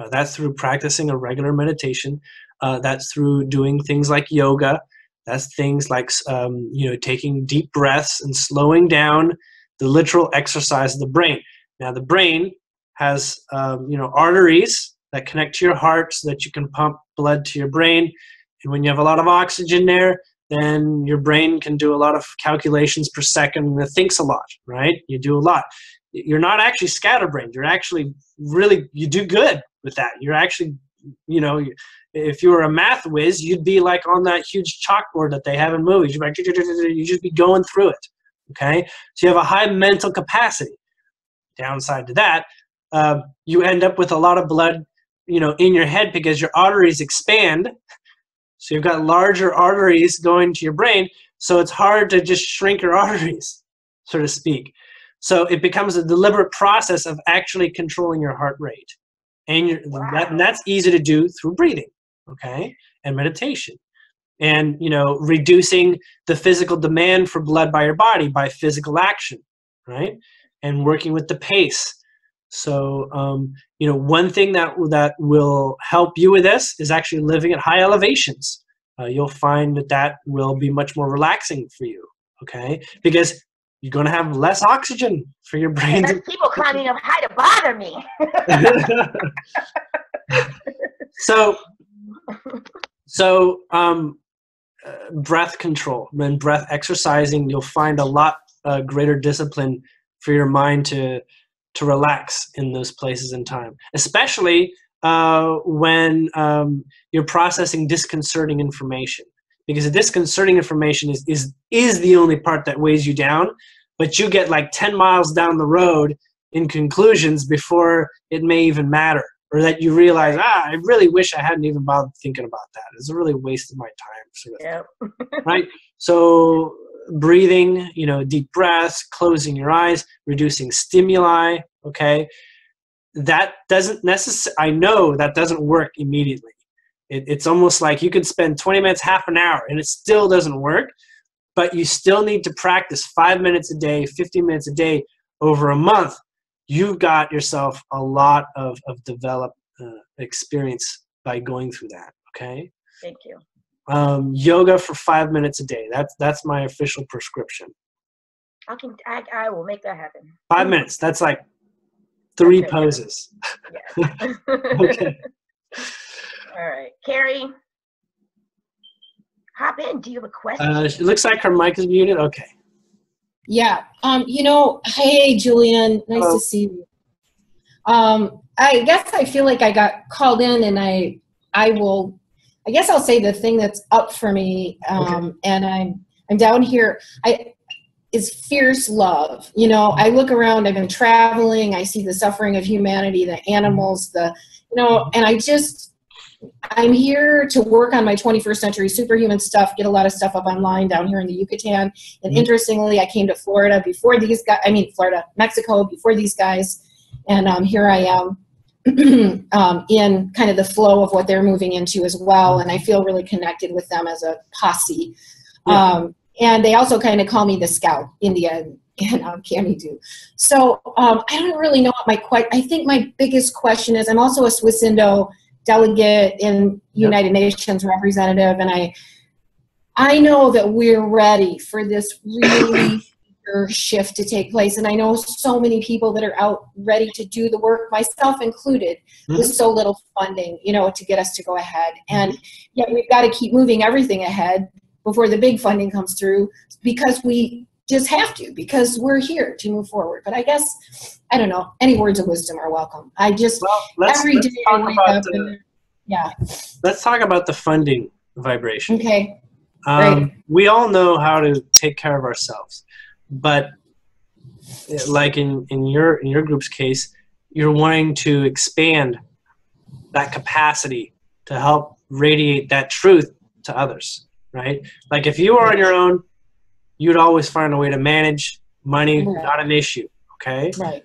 That's through practicing a regular meditation. That's through doing things like yoga. That's things like, taking deep breaths and slowing down the literal exercise of the brain. Now, the brain has, arteries that connect to your heart so that you can pump blood to your brain. And when you have a lot of oxygen there, then your brain can do a lot of calculations per second, and it thinks a lot, right? You do a lot. You're not actually scatterbrained. You're actually you do good with that. You're actually, if you were a math whiz, you'd be like on that huge chalkboard that they have in movies. You'd just be going through it, okay? So you have a high mental capacity. Downside to that, you end up with a lot of blood, in your head because your arteries expand. So you've got larger arteries going to your brain, so it's hard to just shrink your arteries, so to speak. So it becomes a deliberate process of actually controlling your heart rate. And that's easy to do through breathing, okay, and meditation. And, reducing the physical demand for blood by your body by physical action, right, and working with the pace. So, one thing that will help you with this is actually living at high elevations. You'll find that will be much more relaxing for you, okay? Because you're going to have less oxygen for your brain. There's people climbing up high to bother me. So So breath control, when breath exercising, you'll find a lot greater discipline for your mind to relax in those places in time, especially when you're processing disconcerting information, because the disconcerting information is the only part that weighs you down, but you get like 10 miles down the road in conclusions before it may even matter, or that you realize, I really wish I hadn't even bothered thinking about that. It's a really waste of my time. Sort of Yep. right? So breathing, deep breaths, closing your eyes, reducing stimuli, okay? That doesn't I know that doesn't work immediately. It's almost like you could spend 20 minutes, half an hour, and it still doesn't work, but you still need to practice 5 minutes a day, 15 minutes a day over a month. You've got yourself a lot of developed experience by going through that, okay? Thank you. Yoga for 5 minutes a day. That's my official prescription. I will make that happen. 5 minutes. That's like 3 poses. Yes. Okay. All right. Cary, hop in. Do you have a question? It looks like her mic is muted. Okay. Yeah. Hey, Julien. Nice Hello. to see you. I guess I feel like I got called in, and I guess I'll say the thing that's up for me, Okay. and I'm down here, is fierce love. I look around, I've been traveling, I see the suffering of humanity, the animals, and I'm here to work on my 21st century superhuman stuff, get a lot of stuff up online down here in the Yucatan. And interestingly, I came to Florida before these guys, Mexico before these guys. And here I am in kind of the flow of what they're moving into as well. And I feel really connected with them as a posse. Yeah. And they also kind of call me the scout, India and Cami do. So I don't really know what I think my biggest question is, I'm also a Swiss Indo delegate in United Nations representative, and I know that we're ready for this really shift to take place, and I know so many people that are out ready to do the work, myself included, with so little funding, to get us to go ahead. And yet we've got to keep moving everything ahead before the big funding comes through, because we just have to, because we're here to move forward. But I guess, I don't know, any words of wisdom are welcome. Every day I wake up and, let's talk about the funding vibration. Okay. Great. We all know how to take care of ourselves, but like in your group's case, you're wanting to expand that capacity to help radiate that truth to others, right? Like if you were on your own, you'd always find a way to manage money, not an issue, okay? Right.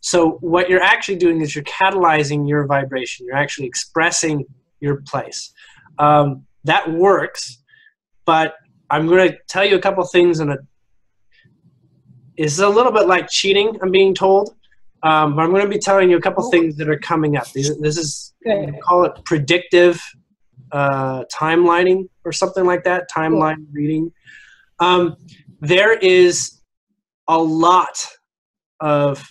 So what you're actually doing is you're catalyzing your vibration. You're actually expressing your place. That works, but I'm going to tell you a couple things, and it's a little bit like cheating, I'm being told. But I'm going to be telling you a couple things that are coming up. This is, we call it predictive timelining or something like that, timeline reading. There is a lot of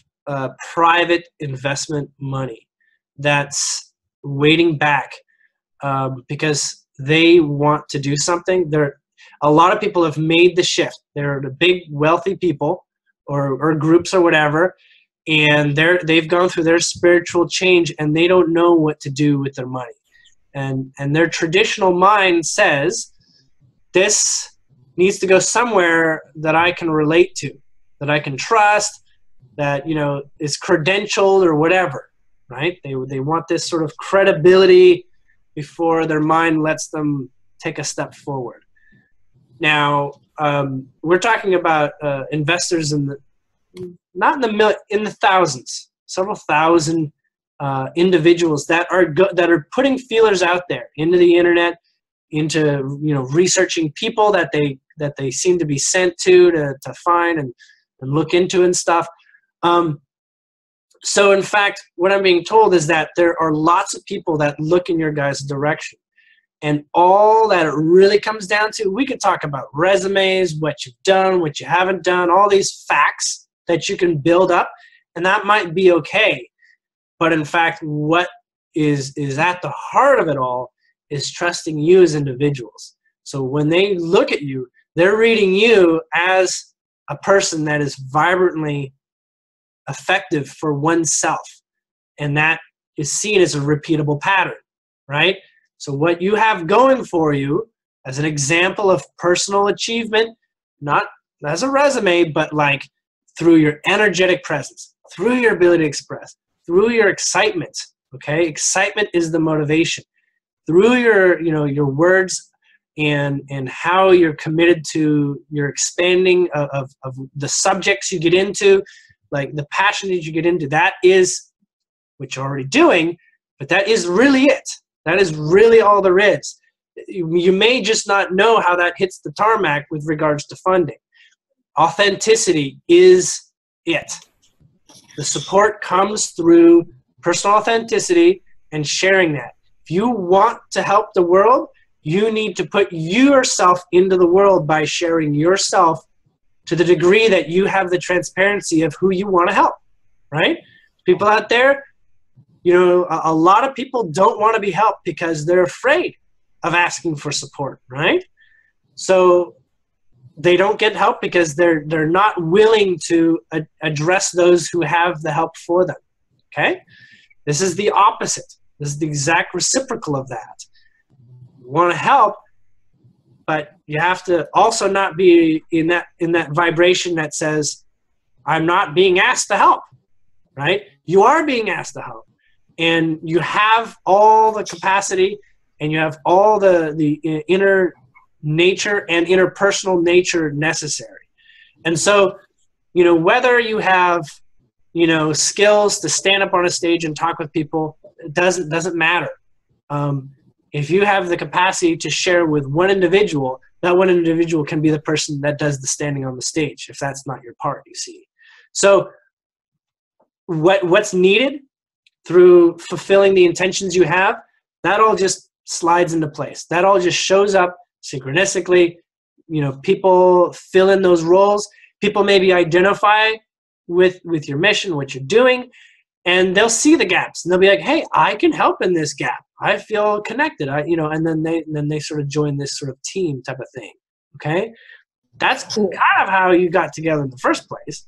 private investment money that's waiting back because they want to do something. A lot of people have made the shift. They're the big wealthy people or groups or whatever, and they've gone through their spiritual change, and they don't know what to do with their money. And their traditional mind says, this needs to go somewhere that I can relate to, that I can trust, that is credentialed or whatever, right? They want this sort of credibility before their mind lets them take a step forward. Now, we're talking about investors in the thousands, several thousand individuals that are putting feelers out there into the internet, into researching people that they seem to be sent to find and look into and stuff. So in fact, what I'm being told is that there are lots of people that look in your guys' direction. And all that it really comes down to, we could talk about resumes, what you've done, what you haven't done, all these facts that you can build up, and that might be okay. But in fact, what is at the heart of it all is trusting you as individuals. So when they look at you, they're reading you as a person that is vibrantly effective for oneself. And that is seen as a repeatable pattern, right? So what you have going for you as an example of personal achievement, not as a resume, but like through your energetic presence, through your ability to express, through your excitement, okay? Excitement is the motivation. Through your, you know, your words and how you're committed to your expanding of the subjects you get into, like the passion that you get into, that is what you're already doing, but that is really it. That is really all there is. You may just not know how that hits the tarmac with regards to funding. Authenticity is it. The support comes through personal authenticity and sharing that. If you want to help the world, you need to put yourself into the world by sharing yourself to the degree that you have the transparency of who you want to help, right? People out there, you know, a lot of people don't want to be helped because they're afraid of asking for support, right? So they don't get help because they're not willing to address those who have the help for them, okay? This is the opposite. This is the exact reciprocal of that. You want to help, but you have to also not be in that vibration that says, I'm not being asked to help, right? You are being asked to help. And you have all the capacity and you have all the inner nature and interpersonal nature necessary. And so, you know, whether you have, you know, skills to stand up on a stage and talk with people, it doesn't matter. If you have the capacity to share with one individual, that one individual can be the person that does the standing on the stage, if that's not your part, you see. So what's needed through fulfilling the intentions you have, that all just slides into place. That all just shows up synchronistically. You know, people fill in those roles. People maybe identify with your mission, what you're doing, and they'll see the gaps and they'll be like, hey, I can help in this gap. I feel connected. You know, and then they sort of join this sort of team type of thing. Okay. That's kind of how you got together in the first place.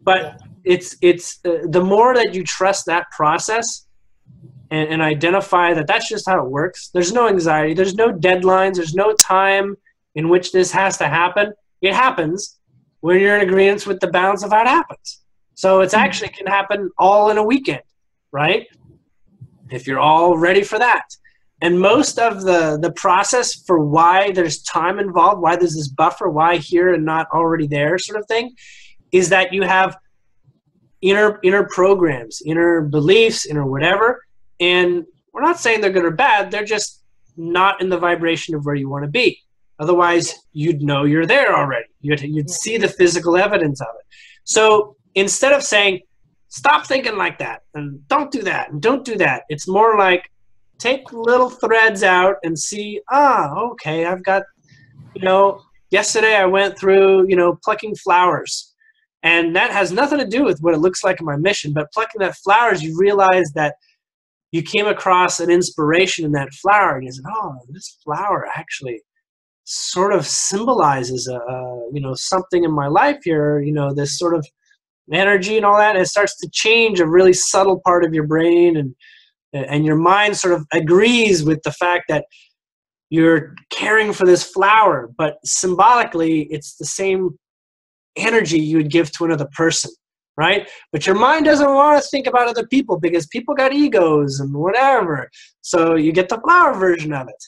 But it's the more that you trust that process and identify that that's just how it works. There's no anxiety. There's no deadlines. There's no time in which this has to happen. It happens when you're in agreement with the balance of how it happens. So it's actually can happen all in a weekend, right? If you're all ready for that. And most of the process for why there's time involved, why there's this buffer, why here and not already there sort of thing, is that you have inner programs, inner beliefs, inner whatever. And we're not saying they're good or bad. They're just not in the vibration of where you want to be. Otherwise, you'd know you're there already. You'd see the physical evidence of it. So instead of saying, stop thinking like that and don't do that and don't do that, it's more like take little threads out and see, okay, I've got, you know, yesterday I went through, you know, plucking flowers. And that has nothing to do with what it looks like in my mission. But plucking that flowers, you realize that you came across an inspiration in that flower. And you said, oh, this flower actually sort of symbolizes you know, something in my life here, you know, this sort of energy and all that. And it starts to change a really subtle part of your brain, and your mind sort of agrees with the fact that you're caring for this flower, but symbolically it's the same energy you would give to another person, right? But your mind doesn't want to think about other people because people got egos and whatever. So you get the flower version of it,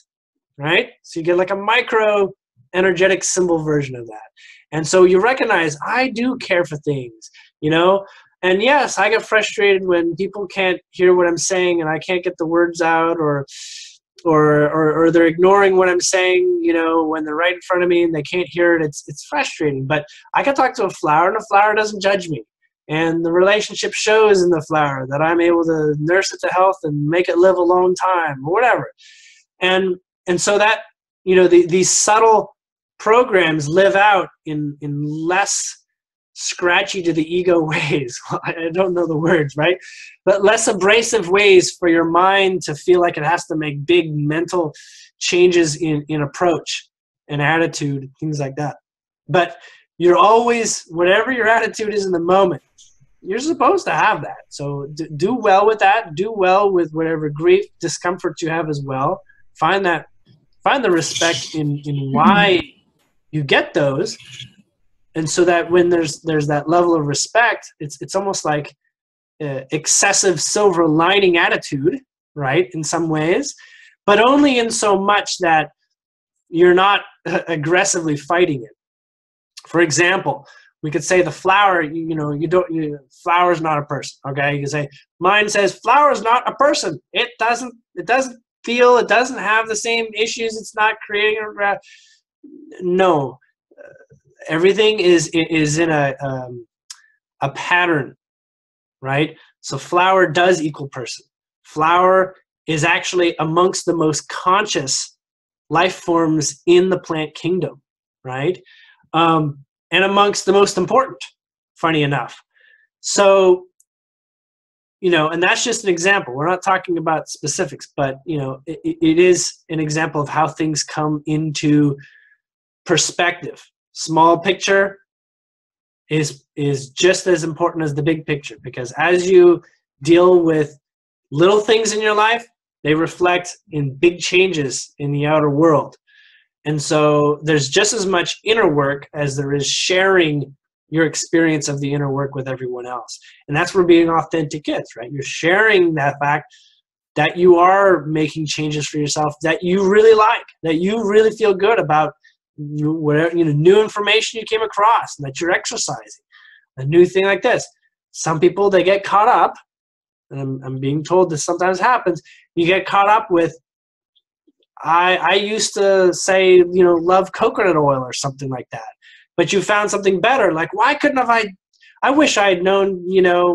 right? So you get like a micro energetic symbol version of that. And so you recognize, I do care for things, you know? And yes, I get frustrated when people can't hear what I'm saying and I can't get the words out, or they're ignoring what I'm saying, you know, when they're right in front of me and they can't hear it. It's frustrating. But I can talk to a flower and a flower doesn't judge me. And the relationship shows in the flower that I'm able to nurse it to health and make it live a long time or whatever. And so that, you know, these subtle programs live out in less scratchy to the ego ways. I don't know the words, right? But less abrasive ways for your mind to feel like it has to make big mental changes in approach and attitude, things like that. But you're always, whatever your attitude is in the moment, you're supposed to have that. So do well with that. Do well with whatever grief, discomfort you have as well. Find the respect in why you get those. And so that when there's that level of respect, it's almost like excessive silver lining attitude, right, in some ways, but only in so much that you're not aggressively fighting it. For example, we could say the flower, flower's not a person, okay? You can say, mine says flower's not a person. It doesn't feel, it doesn't have the same issues, it's not creating no. Everything is in a pattern, right? So flower does equal person. Flower is actually amongst the most conscious life forms in the plant kingdom, right? And amongst the most important, funny enough. So, and that's just an example. We're not talking about specifics, but, it is an example of how things come into perspective. Small picture is just as important as the big picture, because as you deal with little things in your life, they reflect in big changes in the outer world. And so there's just as much inner work as there is sharing your experience of the inner work with everyone else. And that's where being authentic is, right? You're sharing that fact that you are making changes for yourself that you really like, that you really feel good about, whatever, new information you came across, and that you're exercising. A new thing like this. Some people, they get caught up, and I'm being told this sometimes happens, you get caught up with, I used to say, love coconut oil or something like that. But you found something better. Like, why couldn't have I wish I had known,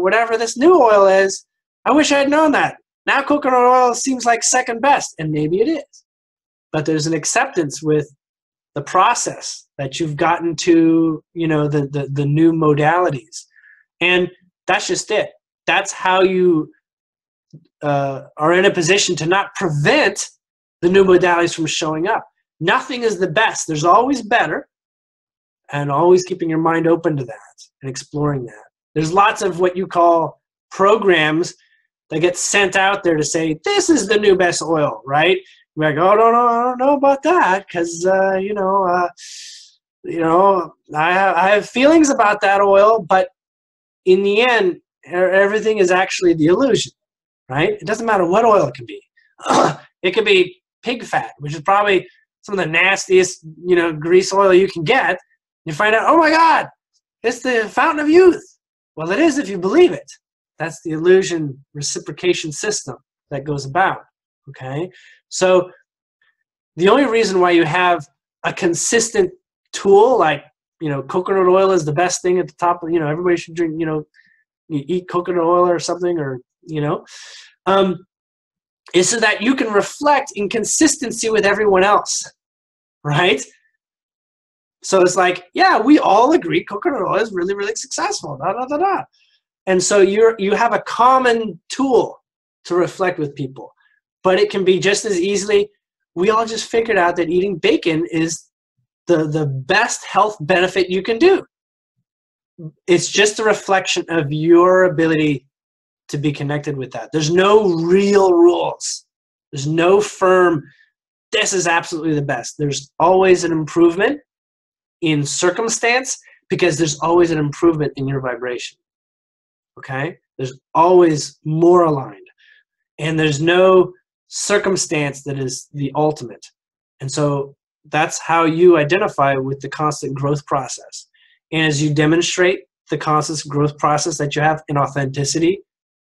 whatever this new oil is, I wish I had known that. Now coconut oil seems like second best, and maybe it is. But there's an acceptance with the process that you've gotten to, the new modalities. And that's just it. That's how you are in a position to not prevent the new modalities from showing up. Nothing is the best. There's always better, and always keeping your mind open to that and exploring that. There's lots of what you call programs that get sent out there to say, this is the new best oil, right? We're like, oh, no, I don't know about that, because, I have feelings about that oil, but in the end, everything is actually the illusion, right? It doesn't matter what oil it can be. It could be pig fat, which is probably some of the nastiest, grease oil you can get. You find out, oh my God, it's the fountain of youth. Well, it is if you believe it. That's the illusion reciprocation system that goes about, okay? So the only reason why you have a consistent tool like, coconut oil is the best thing at the top, everybody should drink, you eat coconut oil or something, or, is so that you can reflect in consistency with everyone else, right? So it's like, yeah, we all agree coconut oil is really, really successful, And so you have a common tool to reflect with people. But it can be just as easily, we all just figured out that eating bacon is the best health benefit you can do. It's just a reflection of your ability to be connected with that. There's no real rules. There's no firm, this is absolutely the best. There's always an improvement in circumstance, because there's always an improvement in your vibration. Okay? There's always more aligned. And there's no circumstance that is the ultimate. And so that's how you identify with the constant growth process. And as you demonstrate the constant growth process that you have in authenticity,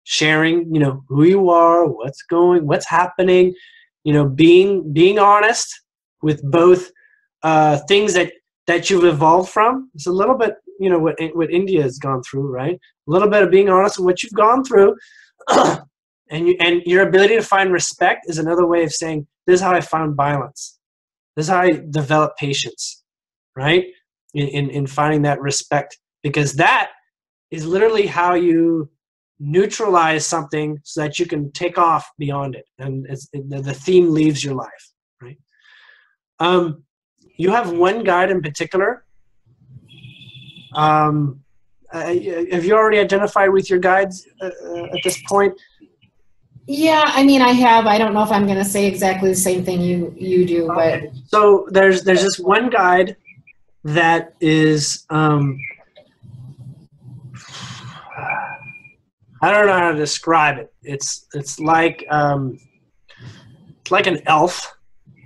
sharing, who you are, what's happening, being honest with both things that you've evolved from. It's a little bit, what India has gone through, right? A little bit of being honest with what you've gone through. And your ability to find respect is another way of saying, this is how I found balance. This is how I develop patience, right? In finding that respect because that is literally how you neutralize something so that you can take off beyond it, and the theme leaves your life, right? You have one guide in particular. Have you already identified with your guides at this point? Yeah, I mean, I have. I don't know if I'm going to say exactly the same thing you do, but so there's this one guide that is I don't know how to describe it. It's like an elf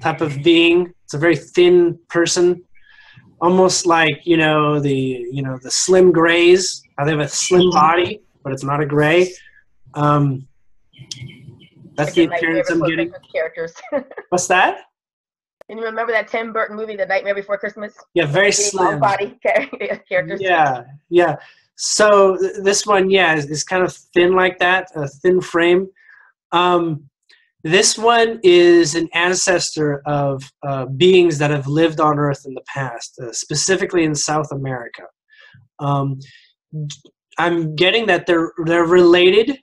type of being. It's a very thin person, almost like the slim grays. How they have a slim body, but it's not a gray. That's the appearance I'm getting. Characters. What's that? And you remember that Tim Burton movie, The Nightmare Before Christmas? Yeah, very slim body characters. Yeah. So this one, is kind of thin like that, a thin frame. This one is an ancestor of beings that have lived on Earth in the past, specifically in South America. I'm getting that they're related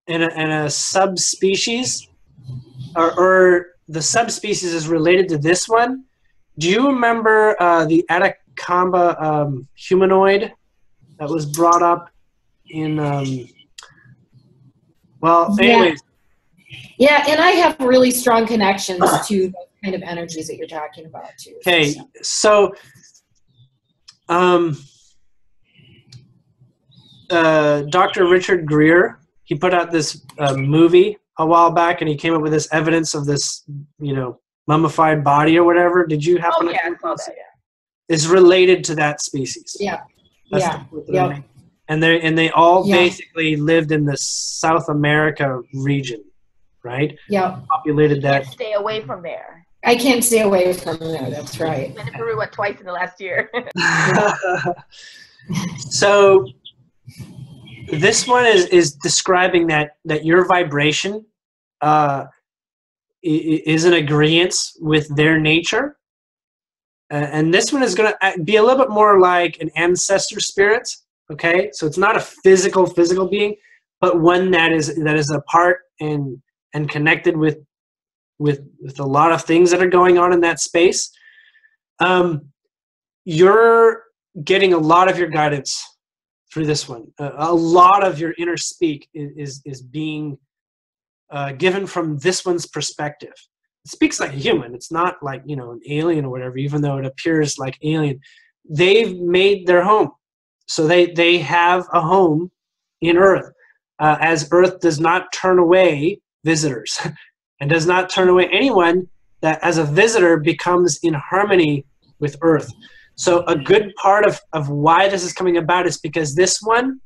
in a subspecies, or the subspecies is related to this one. Do you remember the Atacama humanoid that was brought up in, anyways. Yeah, and I have really strong connections to the kind of energies that you're talking about too. Okay, so Dr. Richard Greer, he put out this movie a while back, and he came up with this evidence of this, mummified body or whatever. Did you happen to? I saw that. Yeah. Is related to that species. Yeah. Yeah. And they all basically lived in the South America region, right? Yeah. Populated that. Can't stay away from there. I can't stay away from there. That's right. Been to Peru twice in the last year. So this one is describing that your vibration is in agreement with their nature. And this one is going to be a little bit more like an ancestor spirit. Okay, so it's not a physical being, but one that is a part and connected with a lot of things that are going on in that space. You're getting a lot of your guidance through this one. A lot of your inner speak is being given from this one's perspective. It speaks like a human. It's not like, an alien or whatever, even though it appears like alien. They've made their home. So they have a home in Earth, as Earth does not turn away visitors and does not turn away anyone that as a visitor becomes in harmony with Earth. So a good part of why this is coming about is because this one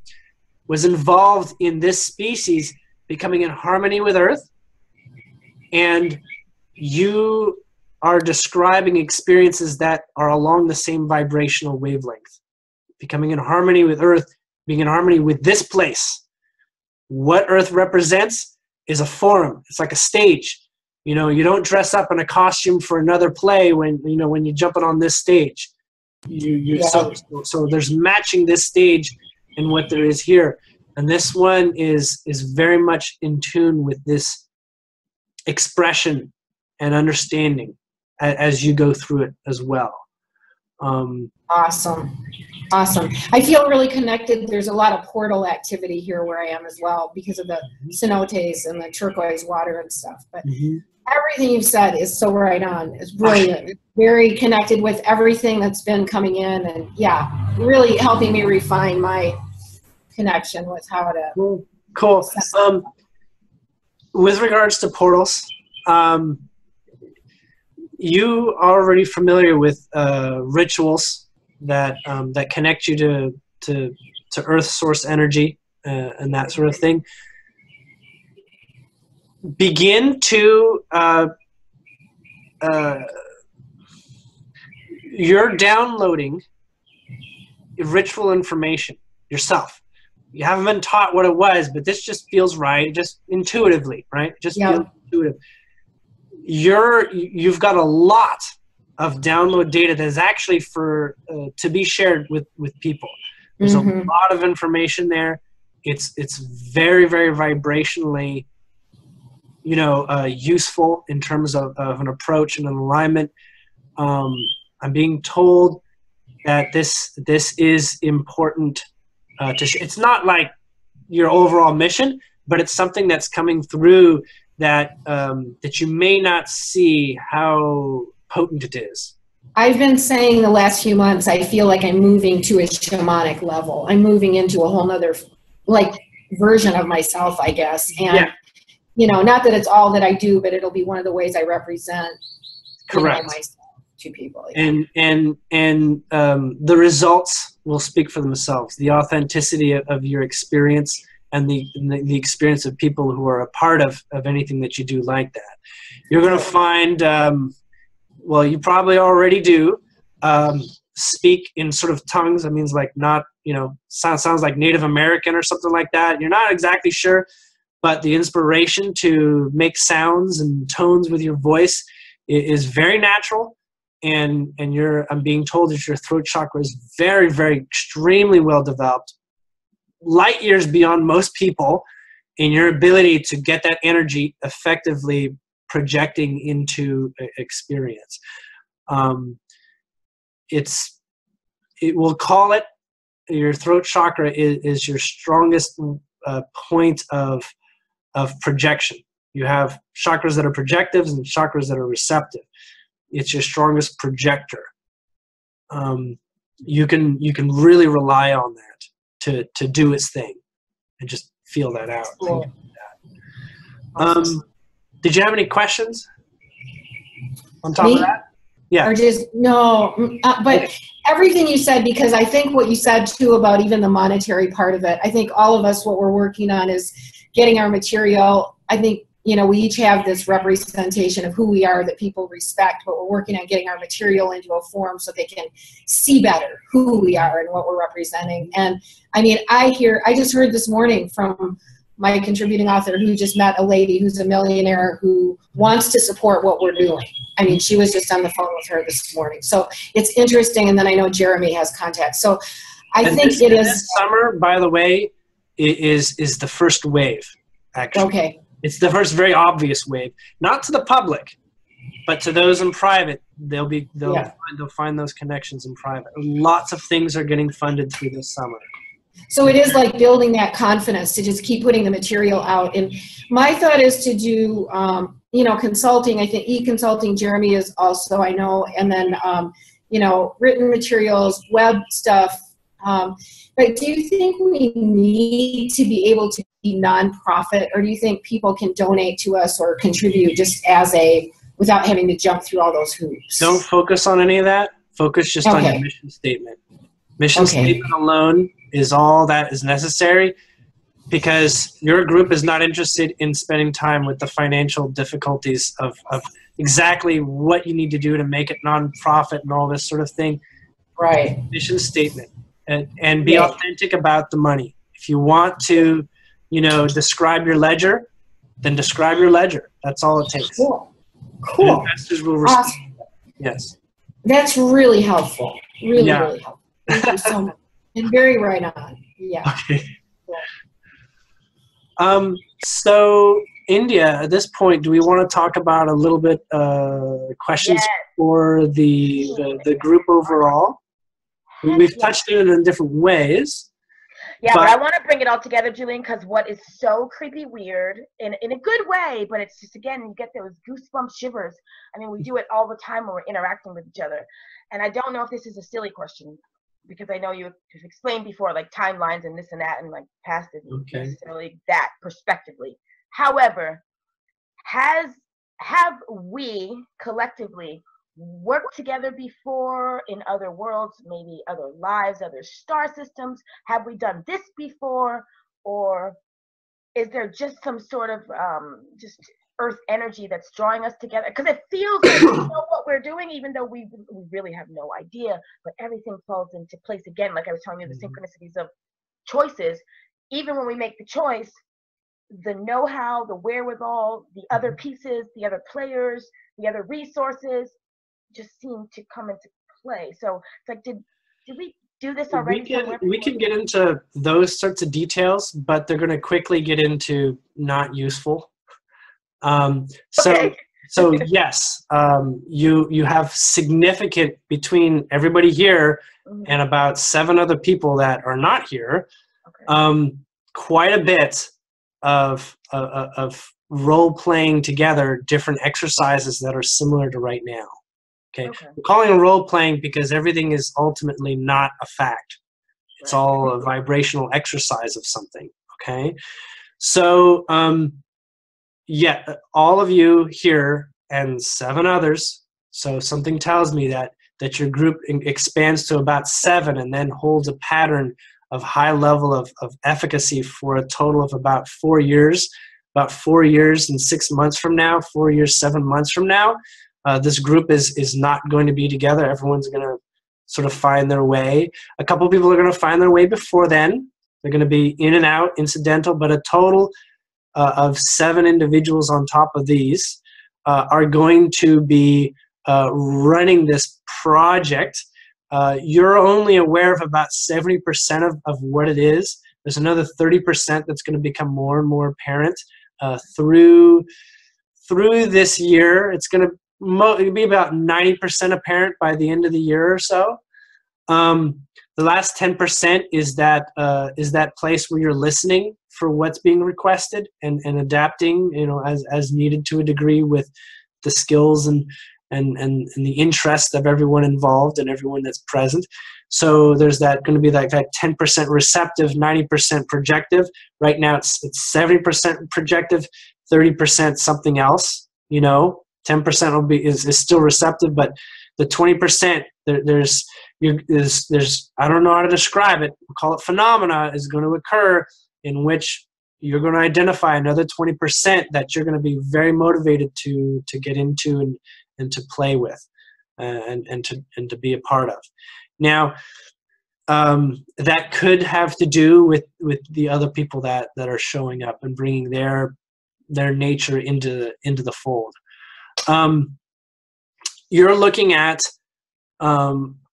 was involved in this species becoming in harmony with Earth, and you are describing experiences that are along the same vibrational wavelength, becoming in harmony with Earth, being in harmony with this place. What Earth represents is a forum. It's like a stage. You don't dress up in a costume for another play when you're jumping on this stage. So there's matching this stage and what there is here. And this one is very much in tune with this expression and understanding as you go through it as well. Awesome. I feel really connected. There's a lot of portal activity here where I am as well because of the cenotes and the turquoise water and stuff. But everything you've said is so right on. It's brilliant. It's very connected with everything that's been coming in, and really helping me refine my connection with how to. Cool. With regards to portals, you are already familiar with rituals that connect you to Earth source energy and that sort of thing. Begin to you're downloading ritual information yourself. You haven't been taught what it was, but this just feels right, just intuitively, right? Just feels intuitive. You've got a lot of download data that is actually for to be shared with people. There's a lot of information there. It's very, very vibrationally, you know, useful in terms of an approach and an alignment. I'm being told that this is important. It's not like your overall mission, but it's something that's coming through that that you may not see how potent it is. I've been saying the last few months, I feel like I'm moving to a shamanic level. I'm moving into a whole nother like version of myself, I guess. And you know, not that it's all that I do, but it'll be one of the ways I represent, correct, you know, myself to people. And the results will speak for themselves. The authenticity of your experience and the experience of people who are a part of anything that you do like that. You're going to find, well, you probably already do, speak in sort of tongues. That means like not, you know, sounds like Native American or something like that. You're not exactly sure, but the inspiration to make sounds and tones with your voice is very natural. And I'm being told that your throat chakra is very, very extremely well developed, light years beyond most people, in your ability to get that energy effectively projecting into experience. We'll call it, your throat chakra is your strongest point of projection. You have chakras that are projectives and chakras that are receptive. It's your strongest projector. You can really rely on that to do its thing and just feel that out. Cool. Did you have any questions on top of that? Yeah. Or just, no, but everything you said, because I think what you said too about even the monetary part of it, I think all of us, what we're working on is getting our material. I think, you know, we each have this representation of who we are that people respect, but we're working on getting our material into a form so they can see better who we are and what we're representing. And I mean, I just heard this morning from my contributing author who just met a lady who's a millionaire who wants to support what we're doing. I mean, she was just on the phone with her this morning. So it's interesting. And then I know Jeremy has contacts. So I think it is. This summer, by the way, is the first wave, actually. Okay. It's the first very obvious wave, not to the public, but to those in private. They'll find those connections in private. Lots of things are getting funded through this summer. So it is like building that confidence to just keep putting the material out. And my thought is to do, you know, consulting. I think e-consulting, Jeremy is also, I know, and then, you know, written materials, web stuff. But do you think we need to be able to be nonprofit, or do you think people can donate to us or contribute just without having to jump through all those hoops? Don't focus on any of that. Focus just on your mission statement. Mission statement alone is all that is necessary, because your group is not interested in spending time with the financial difficulties of exactly what you need to do to make it nonprofit and all this sort of thing. Right. Mission statement. And be authentic about the money. If you want to, you know, describe your ledger, then describe your ledger. That's all it takes. Cool. And investors will respond. Awesome. Yes. That's really helpful. Really helpful. Thank you so much. And very right on. Yeah. Okay. So India, at this point, do we want to talk about a little bit questions for the group overall? We've touched it in different ways. Yeah, but I want to bring it all together, Julien, because what is so creepy weird, in a good way, but it's just, again, you get those goosebumps, shivers. I mean, we do it all the time when we're interacting with each other. And I don't know if this is a silly question, because I know you've explained before, like timelines and this and that, and like past it, necessarily that prospectively. However, have we collectively worked together before in other worlds, maybe other lives, other star systems? Have we done this before, or is there just some sort of just earth energy that's drawing us together? Because it feels like we know what we're doing, even though we really have no idea, but everything falls into place again. Like I was telling you, the synchronicities of choices. Even when we make the choice, the know-how, the wherewithal, the other pieces, the other players, the other resources just seem to come into play. So it's like, did we do this already? We can get into those sorts of details, but they're going to quickly get into not useful. Okay. So yes, you have significant, between everybody here and about 7 other people that are not here, quite a bit of role playing together different exercises that are similar to right now. Okay. We're calling it role playing because everything is ultimately not a fact. It's all a vibrational exercise of something. Okay. So, yeah, all of you here and 7 others. So something tells me that your group expands to about 7 and then holds a pattern of high level of efficacy for a total of about 4 years. About 4 years and 6 months from now, 4 years, 7 months from now, this group is not going to be together. Everyone's going to sort of find their way. A couple of people are going to find their way before then. They're going to be in and out, incidental, but a total of 7 individuals on top of these are going to be running this project. You're only aware of about 70% of what it is. There's another 30% that's going to become more and more apparent through this year. It's going to be about 90% apparent by the end of the year or so. The last 10% is that place where you're listening for what's being requested and adapting, as needed to a degree with the skills and the interest of everyone involved and everyone that's present. So there's going to be that 10% receptive, 90% projective. Right now it's 70% projective, 30% something else. 10% is still receptive, but the 20% there's I don't know how to describe it. We'll call it phenomena is going to occur in which you're going to identify another 20% that you're going to be very motivated to get into and to play with and to be a part of. Now, that could have to do with the other people that are showing up and bringing their nature into the fold. You're looking at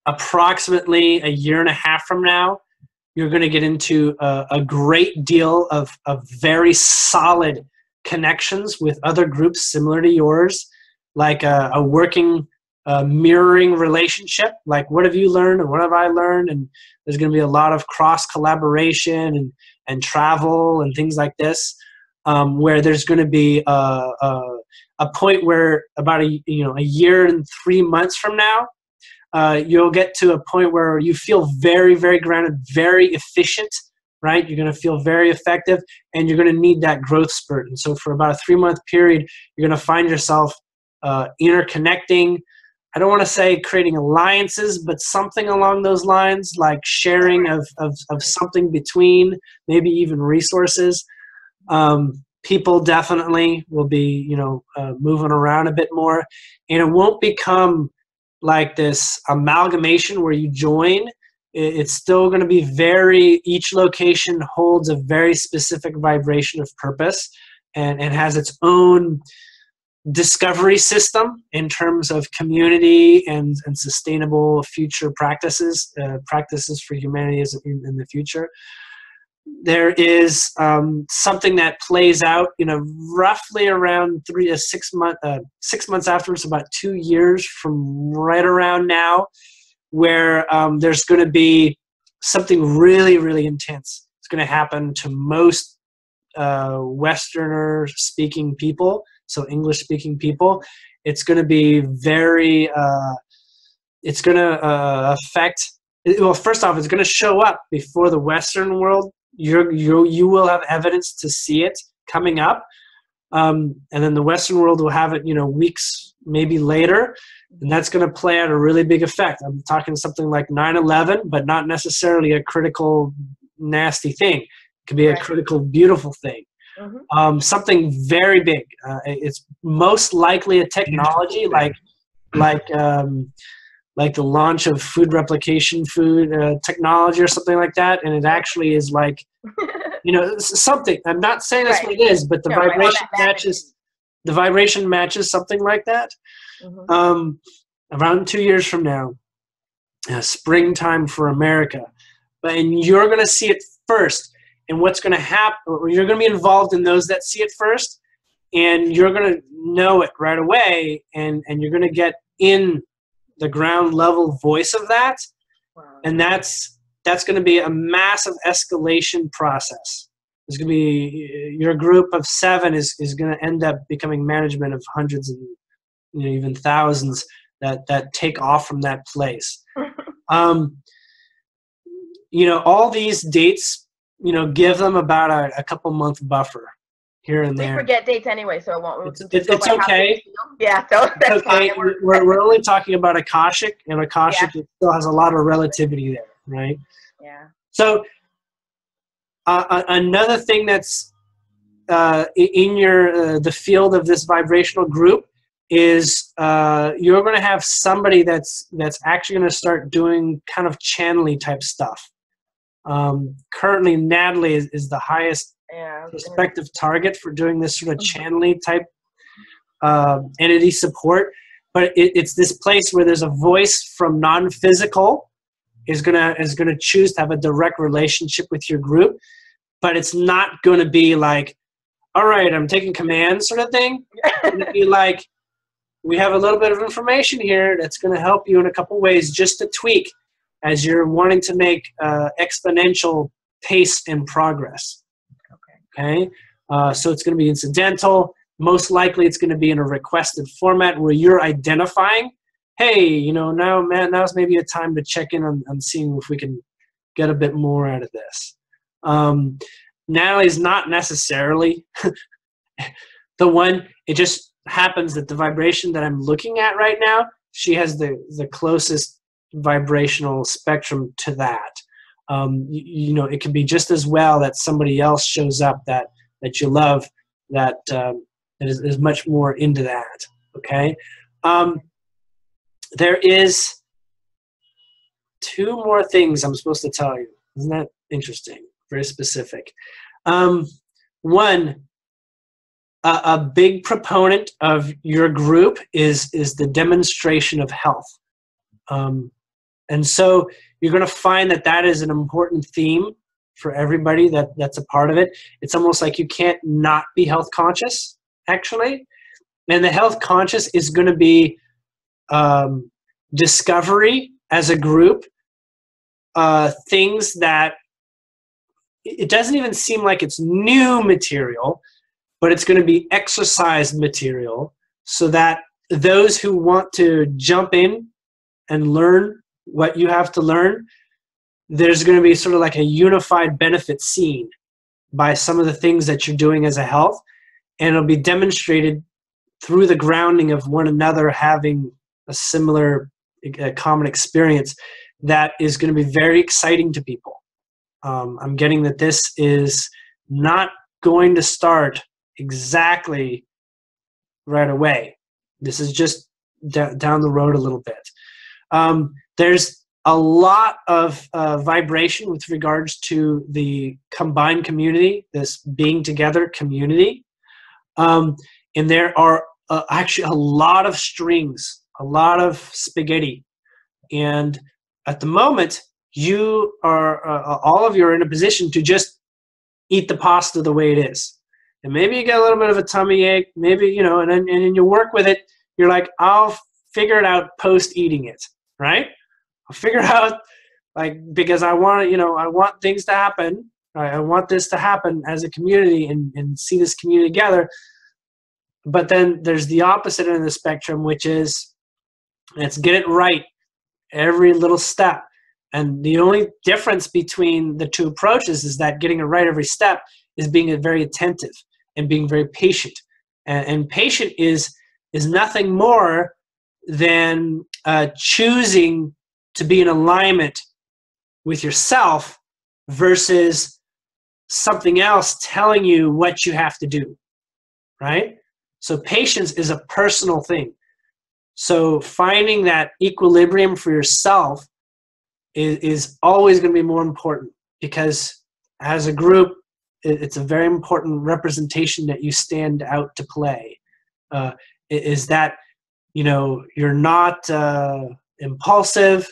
approximately a year and a half from now, you're going to get into a great deal of very solid connections with other groups similar to yours, like a working mirroring relationship, like what have you learned and what have I learned, and there's going to be a lot of cross collaboration and travel and things like this, where there's going to be a point where about a year and 3 months from now, you'll get to a point where you feel very, very grounded, very efficient, right? You're going to feel very effective, and you're going to need that growth spurt. And so for about a 3-month period, you're going to find yourself interconnecting. I don't want to say creating alliances, but something along those lines, like sharing of something between, maybe even resources. People definitely will be, moving around a bit more, and it won't become like this amalgamation where you join. It's still going to be each location holds a very specific vibration of purpose and has its own discovery system in terms of community and sustainable future practices for humanity in the future. There is something that plays out, roughly around 3 to 6 months, 6 months afterwards, about 2 years from right around now, where there's going to be something really, really intense. It's going to happen to most Westerner-speaking people, so English-speaking people. It's going to be very. It's going to affect. Well, first off, it's going to show up before the Western world. You will have evidence to see it coming up, and then the Western world will have it, weeks maybe later, and that's going to play out a really big effect. I'm talking something like 9/11, but not necessarily a critical, nasty thing. It could be a critical, beautiful thing. Something very big. It's most likely a technology like the launch of food replication technology or something like that, and it actually is like, something. I'm not saying that's what it is, but the vibration matches. The vibration matches something like that. Around 2 years from now, Springtime for America. And you're going to see it first. And what's going to happen, you're going to be involved in those that see it first, and you're going to know it right away, and you're going to get in the ground level voice of that. Wow. And that's going to be a massive escalation process. There's going to be, your group of 7 is going to end up becoming management of hundreds and even thousands that take off from that place. All these dates, give them about a couple month buffer here and there. We forget dates anyway, so it won't. It's okay. Yeah, so that's okay. We're only talking about Akashic, and Akashic still has a lot of relativity there, right? Yeah. So another thing that's in the field of this vibrational group is you're going to have somebody that's actually going to start doing kind of channeling type stuff. Currently, Natalie is the highest prospective target for doing this sort of channeling type entity support. But it's this place where there's a voice from non-physical is gonna choose to have a direct relationship with your group, but it's not going to be like, all right, I'm taking command sort of thing. It's going to be like, we have a little bit of information here that's going to help you in a couple ways just to tweak as you're wanting to make exponential pace and progress. Okay? So it's going to be incidental. Most likely it's going to be in a requested format where you're identifying, hey, now's maybe a time to check in on seeing if we can get a bit more out of this. Natalie's not necessarily the one. It just happens that the vibration that I'm looking at right now, she has the closest vibrational spectrum to that. It can be just as well that somebody else shows up that you love that is much more into that. Okay. There is 2 more things I'm supposed to tell you. Isn't that interesting? Very specific. One, a big proponent of your group is the demonstration of health. And so you're going to find that is an important theme for everybody that's a part of it. It's almost like you can't not be health conscious, actually. And the health conscious is going to be discovery as a group, things that it doesn't even seem like it's new material, but it's going to be exercised material so that those who want to jump in and learn what you have to learn, there's going to be sort of like a unified benefit seen by some of the things that you're doing as a health, and it'll be demonstrated through the grounding of one another having a similar common experience that is going to be very exciting to people. I'm getting that this is not going to start exactly right away. This is just down the road a little bit. There's a lot of vibration with regards to the combined community, this being together community. And there are actually a lot of strings, a lot of spaghetti. And at the moment, you are, all of you are in a position to just eat the pasta the way it is. And maybe you get a little bit of a tummy ache, maybe, and then you work with it. You're like, I'll figure it out post eating it, right? I'll figure out, because I want I want things to happen. I want this to happen as a community and see this community together. But then there's the opposite end of the spectrum, which is let's get it right every little step. And the only difference between the 2 approaches is that getting it right every step is being very attentive and being very patient. And patient is nothing more than choosing to be in alignment with yourself versus something else telling you what you have to do, right? So patience is a personal thing. So finding that equilibrium for yourself is always going to be more important, because as a group, it's a very important representation that you stand out to play. Is that, you're not impulsive,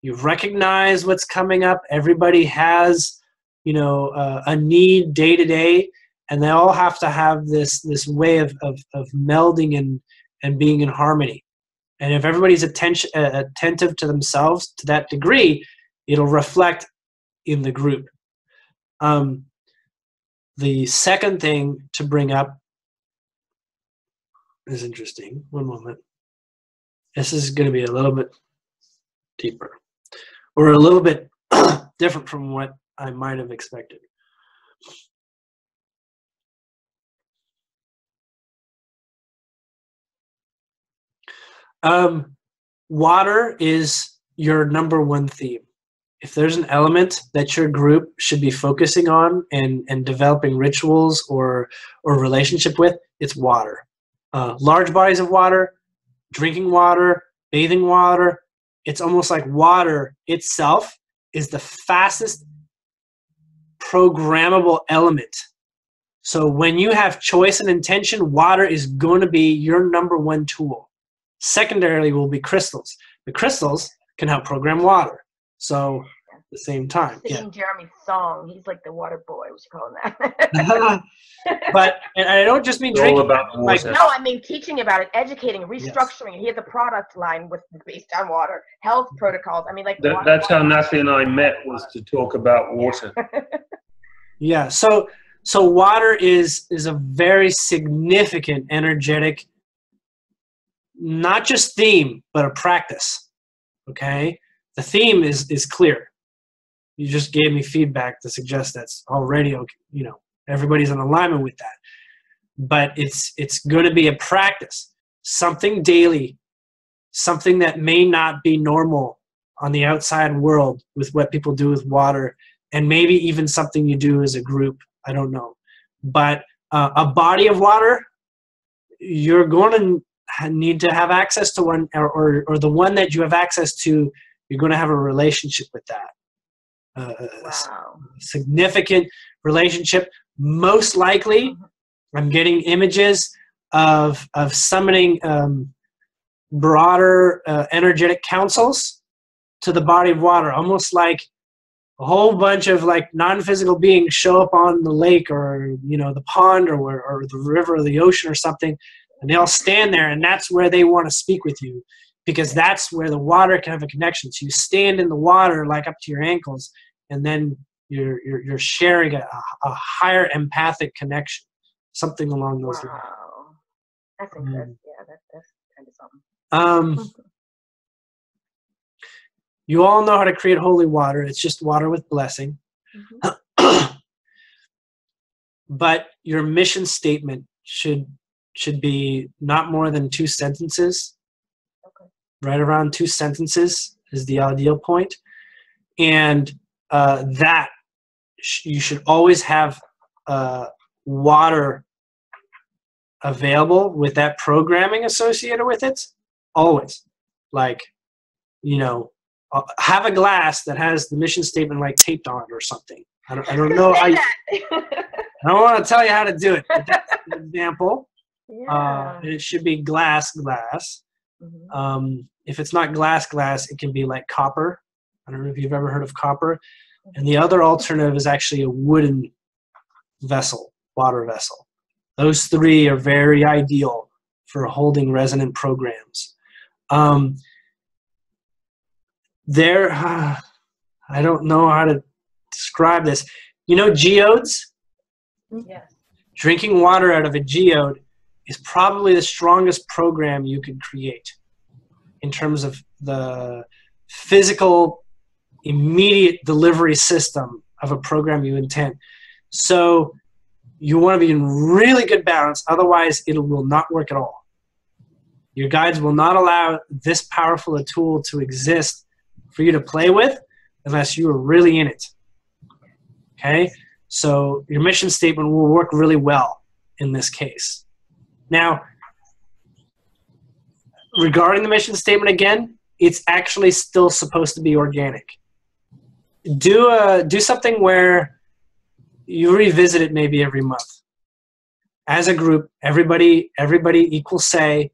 You've recognized what's coming up. Everybody has, you know, a need day to day, and they all have to have this way of melding and being in harmony. And if everybody's attentive to themselves to that degree, it'll reflect in the group. The second thing to bring up is interesting. One moment. This is going to be a little bit deeper, or a little bit different from what I might have expected. Water is your number one theme. If there's an element that your group should be focusing on and developing rituals or relationship with, it's water. Large bodies of water, drinking water, bathing water. It's almost like water itself is the fastest programmable element. So when you have choice and intention, water is going to be your number one tool. Secondarily will be crystals. The crystals can help program water. So at the same time. Singing Jeremy's song. He's like the water boy. We should call him that. But and I don't just mean drinking. All about like, water. No, I mean teaching about it, educating, restructuring. Yes. He has a product line based on water, health protocols. I mean, like that's how Natalie and I met, was to talk about water. Yeah. So water is a very significant energetic, not just theme, but a practice. Okay. The theme is clear. You just gave me feedback to suggest that's already okay. You know, everybody's in alignment with that. But it's going to be a practice, something daily, something that may not be normal on the outside world with what people do with water, and maybe even something you do as a group. I don't know. But a body of water, you're going to need to have access to one, or the one that you have access to, you're going to have a relationship with that. Wow. Significant relationship. Most likely, I'm getting images of summoning broader energetic councils to the body of water, almost like a whole bunch of like non-physical beings show up on the lake, or you know, the pond, or the river, or the ocean, or something, and they all stand there, and that's where they want to speak with you, because that's where the water can have a connection. So you stand in the water like up to your ankles, and then you're sharing a higher empathic connection, something along those lines. Wow, that's interesting. Yeah, that's kind of something. You all know how to create holy water. It's just water with blessing. But your mission statement should be not more than 2 sentences. Okay. Right around 2 sentences is the ideal point. And that you should always have water available with that programming associated with it. Always. Like, you know, have a glass that has the mission statement like taped on it or something. I don't know how you, I don't want to tell you how to do it, but that's an example. Yeah. And it should be glass. If it's not glass, it can be like copper. I don't know if you've ever heard of copper. And the other alternative is actually a wooden vessel, water vessel. Those 3 are very ideal for holding resonant programs. I don't know how to describe this. You know geodes? Yes. Drinking water out of a geode is probably the strongest program you could create in terms of the physical, immediate delivery system of a program you intend. So you want to be in really good balance, otherwise it will not work at all. Your guides will not allow this powerful a tool to exist for you to play with unless you are really in it. Okay? So your mission statement will work really well in this case. Now, regarding the mission statement again, it's actually still supposed to be organic. Do something where you revisit it maybe every month. As a group, everybody equal say,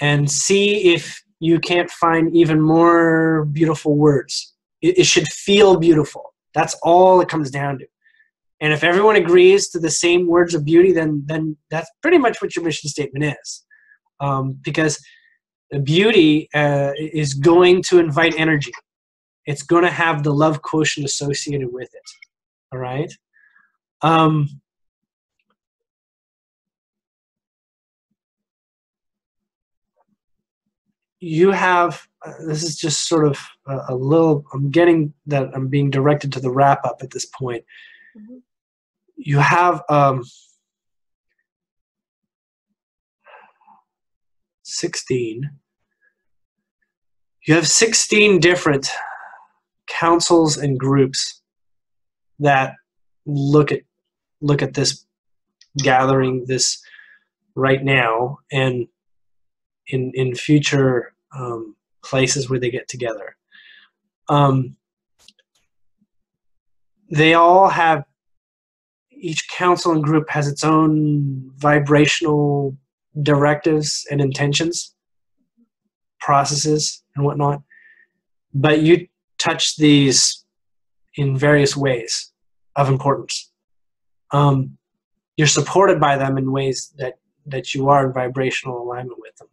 and see if you can't find even more beautiful words. It should feel beautiful. That's all it comes down to. And if everyone agrees to the same words of beauty, then that's pretty much what your mission statement is. Because the beauty is going to invite energy. It's going to have the love quotient associated with it. All right? You have, this is just sort of a little, I'm getting that I'm being directed to the wrap up at this point. Mm-hmm. You have 16. You have 16 different councils and groups that look at this gathering, this right now, and in future places where they get together. They all have, each council and group has its own vibrational directives and intentions, processes and whatnot, but you touch these in various ways of importance. You're supported by them in ways that you are in vibrational alignment with them.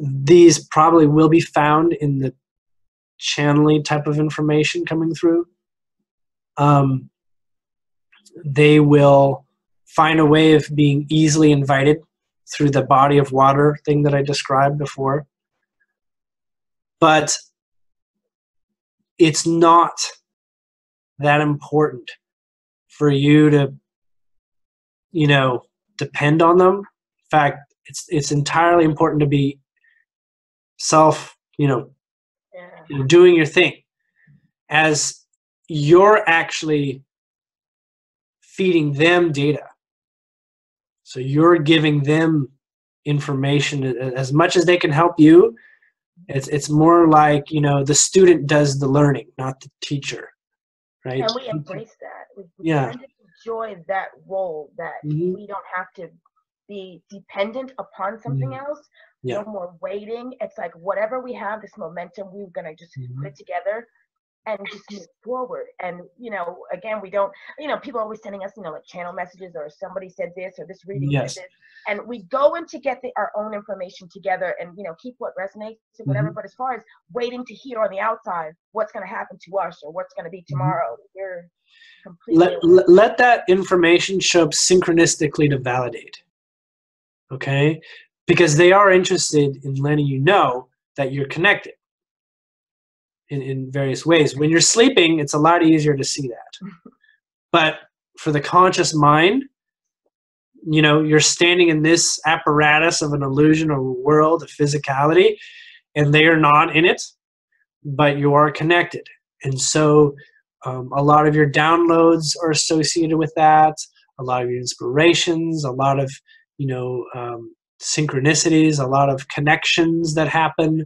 These probably will be found in the channeling type of information coming through. They will find a way of being easily invited through the body of water thing that I described before. But it's not that important for you to, depend on them. In fact, it's entirely important to be doing your thing, as you're actually feeding them data. So you're giving them information as much as they can help you. It's more like, the student does the learning, not the teacher, right? And we embrace that. We kind of enjoy that role, that we don't have to be dependent upon something else. No more waiting. It's like whatever we have, this momentum, we're going to just put it together and just move forward. And, again, we don't, people are always sending us, like channel messages, or somebody said this, or this reading said this. And we go in to get our own information together and, keep what resonates to whatever. But as far as waiting to hear on the outside what's going to happen to us or what's going to be tomorrow, we're completely let that information show up synchronistically to validate. Okay? Because they are interested in letting you know that you're connected in various ways. When you're sleeping, it's a lot easier to see that. But for the conscious mind, you're standing in this apparatus of an illusion of a world of physicality, and they are not in it, but you are connected. And so a lot of your downloads are associated with that, a lot of your inspirations, a lot of, synchronicities, a lot of connections that happen.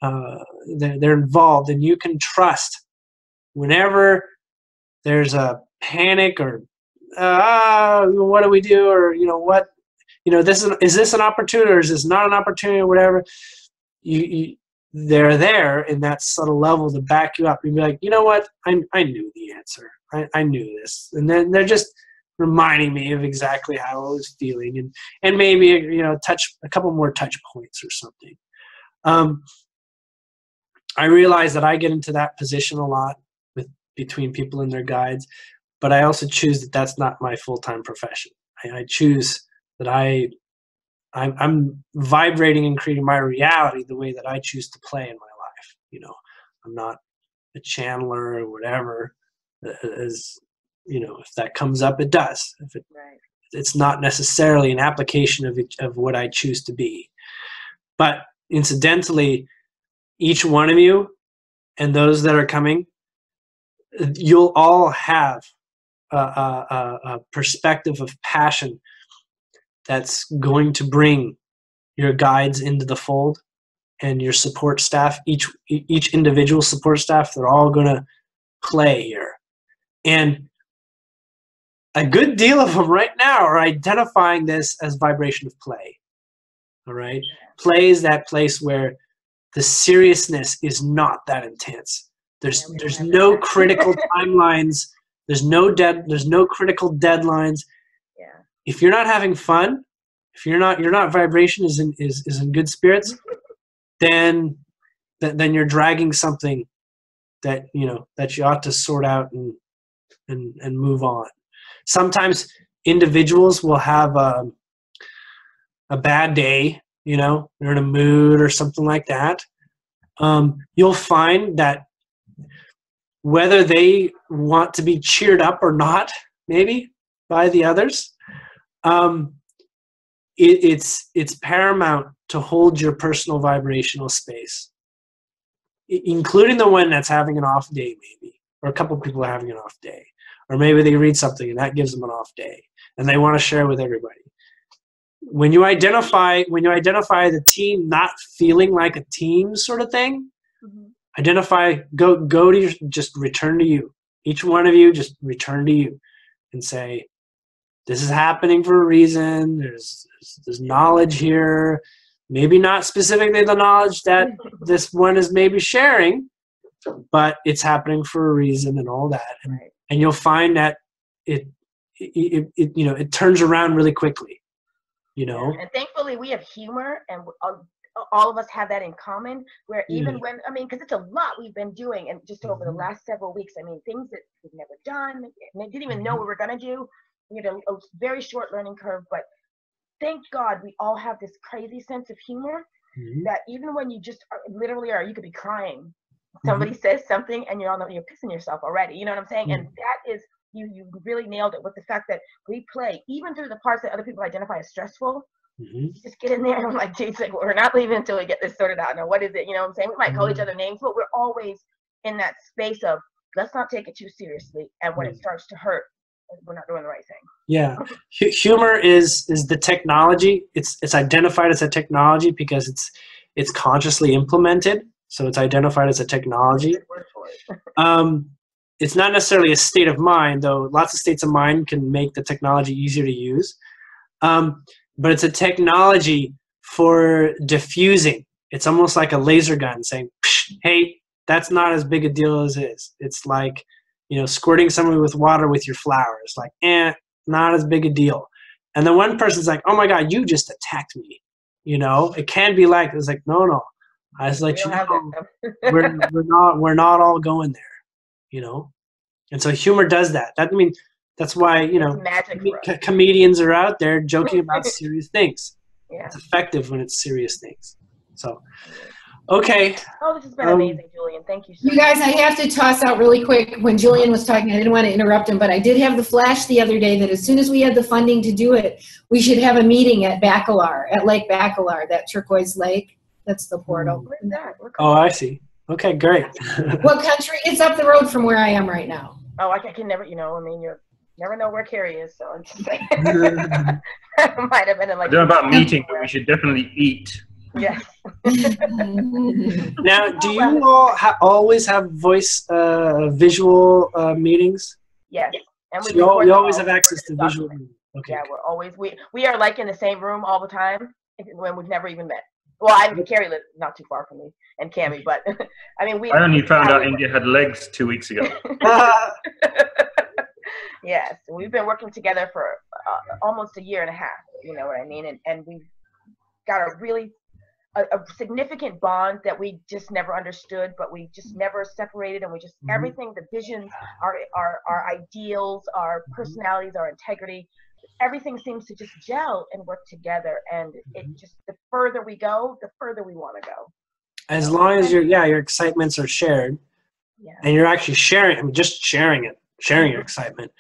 They're involved, and you can trust whenever there's a panic or what do we do, or is this an opportunity or is this not an opportunity, or whatever. They're there in that subtle level to back you up. You'd be like, you know what, I knew the answer. I knew this, and then they're just reminding me of exactly how I was feeling, and maybe touch a couple more touch points or something. I realize that I get into that position a lot between people and their guides, but I also choose that that's not my full-time profession. I choose that I'm vibrating and creating my reality the way that I choose to play in my life. I'm not a channeler or whatever. If that comes up, it does. It's not necessarily an application of what I choose to be. But incidentally, each one of you and those that are coming, you'll all have a perspective of passion that's going to bring your guides into the fold, and your support staff, each individual support staff, they're all going to play here. And a good deal of them right now are identifying this as vibration of play. All right. Play is that place where the seriousness is not that intense. There's no critical timelines. There's no critical deadlines. Yeah. If you're not having fun, if your vibration is in good spirits, then you're dragging something that that you ought to sort out and move on. Sometimes individuals will have a bad day, they're in a mood or something like that. You'll find that whether they want to be cheered up or not, maybe by the others, it's paramount to hold your personal vibrational space, including the one that's having an off day, maybe, or a couple people are having an off day, or maybe they read something and that gives them an off day and they want to share with everybody. When you identify the team not feeling like a team sort of thing, go to just return to you. Each one of you just return to you and say, this is happening for a reason. There's knowledge here. Maybe not specifically the knowledge that this one is maybe sharing, but it's happening for a reason and all that. And you'll find that it turns around really quickly. And thankfully we have humor, and all of us have that in common, where even when, because it's a lot we've been doing, and just over the last several weeks, things that we've never done, and didn't even know we were going to do. We had a very short learning curve, but thank God we all have this crazy sense of humor that even when you just literally you could be crying, somebody says something and you're pissing yourself already, you know what I'm saying? And that is, you really nailed it with the fact that we play, even through the parts that other people identify as stressful. Just get in there and I'm like, geez, we're not leaving until we get this sorted out. Now, what is it? You know what I'm saying? We might call each other names, but we're always in that space of, let's not take it too seriously. And when it starts to hurt, we're not doing the right thing. Yeah. Humor is the technology. It's identified as a technology because it's consciously implemented. So it's identified as a technology. It's not necessarily a state of mind, though lots of states of mind can make the technology easier to use. But it's a technology for diffusing. It's almost like a laser gun saying, hey, that's not as big a deal as it is. It's like, squirting someone with water with your flowers. Like, not as big a deal. And then one person's like, oh my God, you just attacked me. It can be like, it's like, no. I was like, we're not all going there, And so humor does that. That's why, comedians are out there joking about serious things. Yeah. It's effective when it's serious things. So, okay. Oh, this has been amazing, Julien. Thank you so much. You guys, I have to toss out really quick. When Julien was talking, I didn't want to interrupt him, but I did have the flash the other day that as soon as we had the funding to do it, we should have a meeting at Lake Bacalar, that turquoise lake. That's the portal. Where's that? Oh, I see. Okay, great. What country? It's up the road from where I am right now. Oh, I can never, you never know where Cary is, so I'm just saying. Might have been in I don't know about meeting, but we should definitely eat. Yes. Now, do you all always have visual meetings? Yes. And so you always have access to visual meetings. Okay. Yeah, we're always, we are like in the same room all the time when we've never even met. Well, Cary lives not too far from me, and Cammy, but I only found out India had legs 2 weeks ago. Yes, we've been working together for almost a year and a half. You know what I mean? And we've got a really significant bond that we just never understood, but we just never separated, and we just everything, the visions, our ideals, our personalities, our integrity. Everything seems to just gel and work together, and it just, the further we go, the further we want to go. As long as your excitements are shared, and you're actually sharing, just sharing your excitement,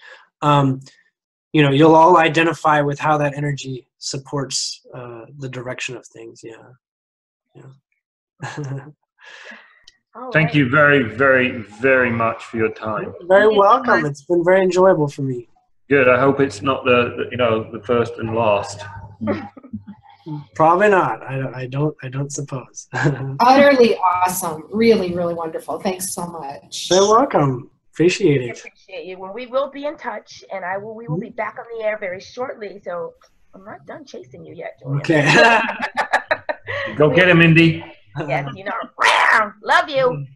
you'll all identify with how that energy supports the direction of things. Thank you very, very, very much for your time. You're very welcome. It's been very enjoyable for me. Good. I hope it's not the first and last. Probably not. I don't suppose. Utterly awesome. Really, really wonderful. Thanks so much. You're welcome. Appreciate it. Appreciate you. Well, we will be in touch, and we will be back on the air very shortly. So I'm not done chasing you yet, Julien. Okay. Go get him, Indy. Yes, you know. Love you.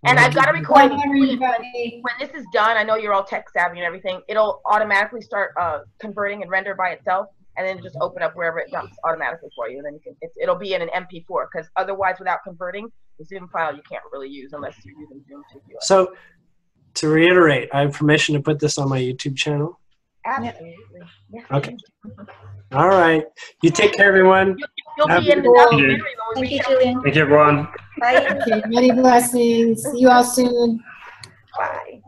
And I've got a recording. When this is done, I know you're all tech savvy and everything. It'll automatically start converting and render by itself, and then just open up wherever it dumps automatically for you. And then you can, it'll be in an MP4, because otherwise, without converting, the Zoom file you can't really use unless you're using Zoom to view it. So, to reiterate, I have permission to put this on my YouTube channel. Absolutely. Yes, okay. All right. You take care, everyone. You'll be in the documentary when we Thank you, Julien. Thank you, everyone. Bye. Okay, many blessings. See you all soon. Bye.